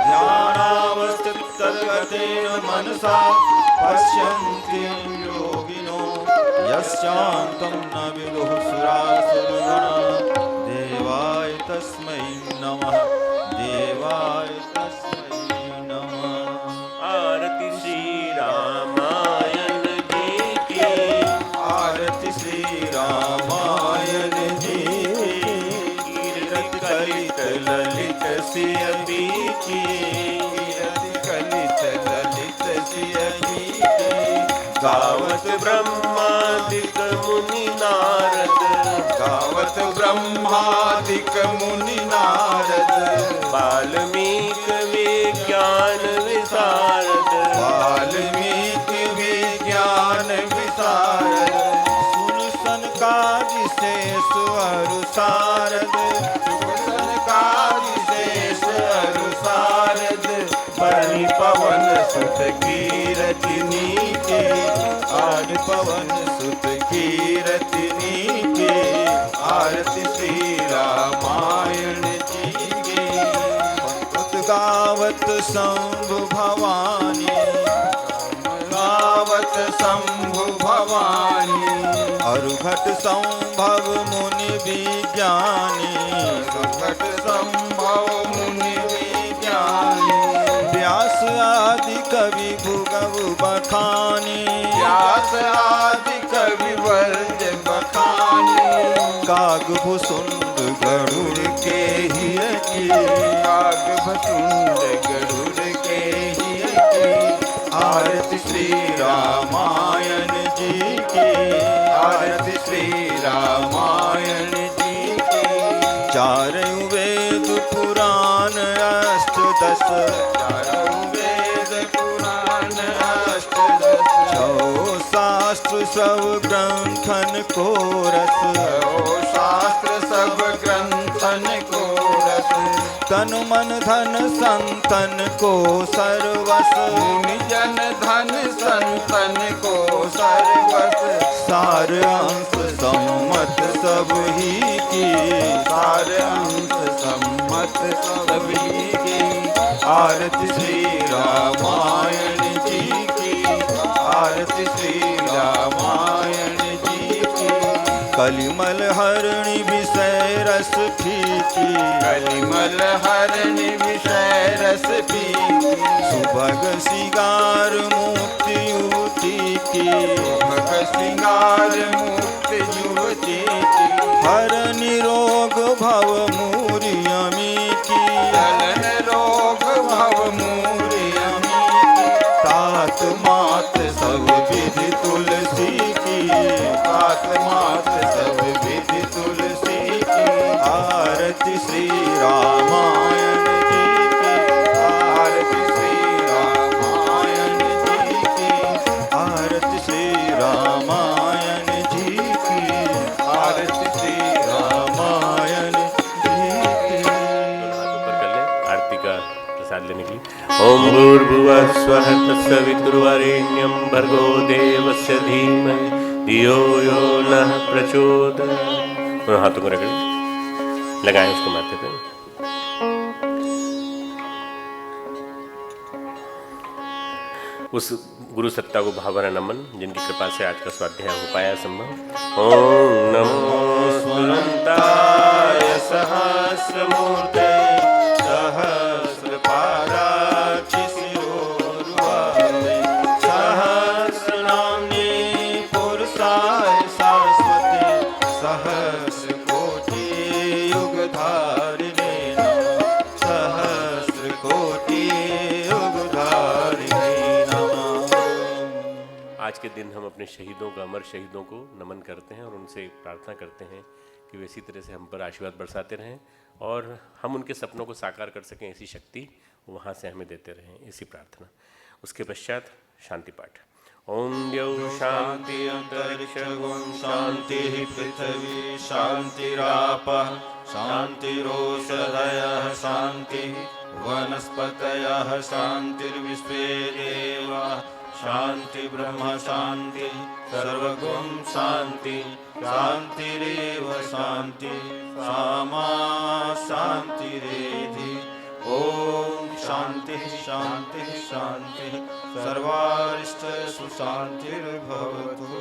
ध्यानावस्थितगतेन मनसा पश्यन्ति योगिनो यस्यान्तं न विदुः सुरासुरगणा। देवाय तस्मै नमः, देवाय तस्मै नमः। आरती श्री रामायण जी की, आरती श्री रामायण जी की। कलित ललित सियबी की, कलित ललित सियबी की। गावत ब्रह्मादिक मुनि नारद, गावत ब्रह्मादिक मुनि नारद। वाल्मीकि विज्ञान विशारद, वाल्मीकि विज्ञान विशारद। सुन सनकादि शेष अरु सारद, सुन कादि शेष अरु सारद। बलि पवन सुत कीरति नीके, आज पवन सुत कीरति नीके। आरती श्री रामायण जी की। गावत शंभु भवानी, गावत शंभु भवानी। अरुघट संभव मुनि विज्ञानी, अरुघट संभव मुनि विज्ञानी। व्यास आदि कवि भुगव बखानी, व्यास आदि कवि वर्ज बखानी। काग भुसुंड गरुड़ के हिय की, काग भुसुंड गरुड़ के हिय की। आरती श्री रामायण जी की, आरती श्री रामायण जी की। चारों वेद पुराण अष्टदश, चारों वेद पुराण अष्टदश। छो शास्त्र सब ग्रंथन को रस, छो शास्त्र सब ग्रंथन को रस। तन मन धन संतन को सर्वस, मुनि जन धन संतन को सर्वस। सार अंश सम्मत सब ही की, सार अंश सम्मत सब ही की। आरती श्री रामायण जी की, आरती श्री रामायण जी की। कलिमल हरणी विषय रस फीकी, कलिमल हरणी विषय रस फीकी। सुभग सिंगार मुक्ति युवती की, सुभग सिंगार मुक्ति युवती की। हर निरोग भव मूर्यमी की, चलन रोग भव मूर्यमी की। तात मात सब विधि तुलसी की, तात मात सब विधि तुलसी की। आरती श्री रामायण जी की, आरती श्री रामायण जी की। आरती श्री रामायण जी की, आरती श्री रामायण जी की। हाथों पर कर लें आरती का प्रसाद लेने के लिए। ओम भूर्भुवः स्वः तत्सवितुर्वरेण्यं भर्गो देवस्य धीमहि धियो यो नः प्रचोदयात्। दोनों हाथों को रगड़ें, लगाएं उसको माथे पे। उस गुरु सत्ता को भावना नमन, जिनकी कृपा से आज का स्वाध्याय हो पाया संभव। ओम नमो स्फुरन्ताय सहस्रमूर्ते सहस्रपादाक्षि शिरोरुबाहुवे सहस्रनाम्ने पुरुषाय शाश्वते सहस्रकोटि युगधारिणे नमः सहस्रकोटि युगधारिणे नमः। आज के दिन हम अपने शहीदों को, अमर शहीदों को नमन करते हैं और उनसे प्रार्थना करते हैं कि वे इसी तरह से हम पर आशीर्वाद बरसाते रहें और हम उनके सपनों को साकार कर सकें, ऐसी शक्ति वहाँ से हमें देते रहें, इसी प्रार्थना। उसके पश्चात शांति पाठ। ओम द्यौ शांति अंतरिक्षगुं शान्तिः पृथिवी शान्तिरापः शान्तिरोषधयः शान्तिः वनस्पतयः शान्तिर्विश्वे देवाः शान्ति ब्रह्म शान्ति सर्वगुं शान्ति शान्तिरेव शान्ति सामा शान्तिरेधि। ओम शान्तिः शान्तिः शान्तिः सर्वारिष्ट सुशान्तिर्भवतु।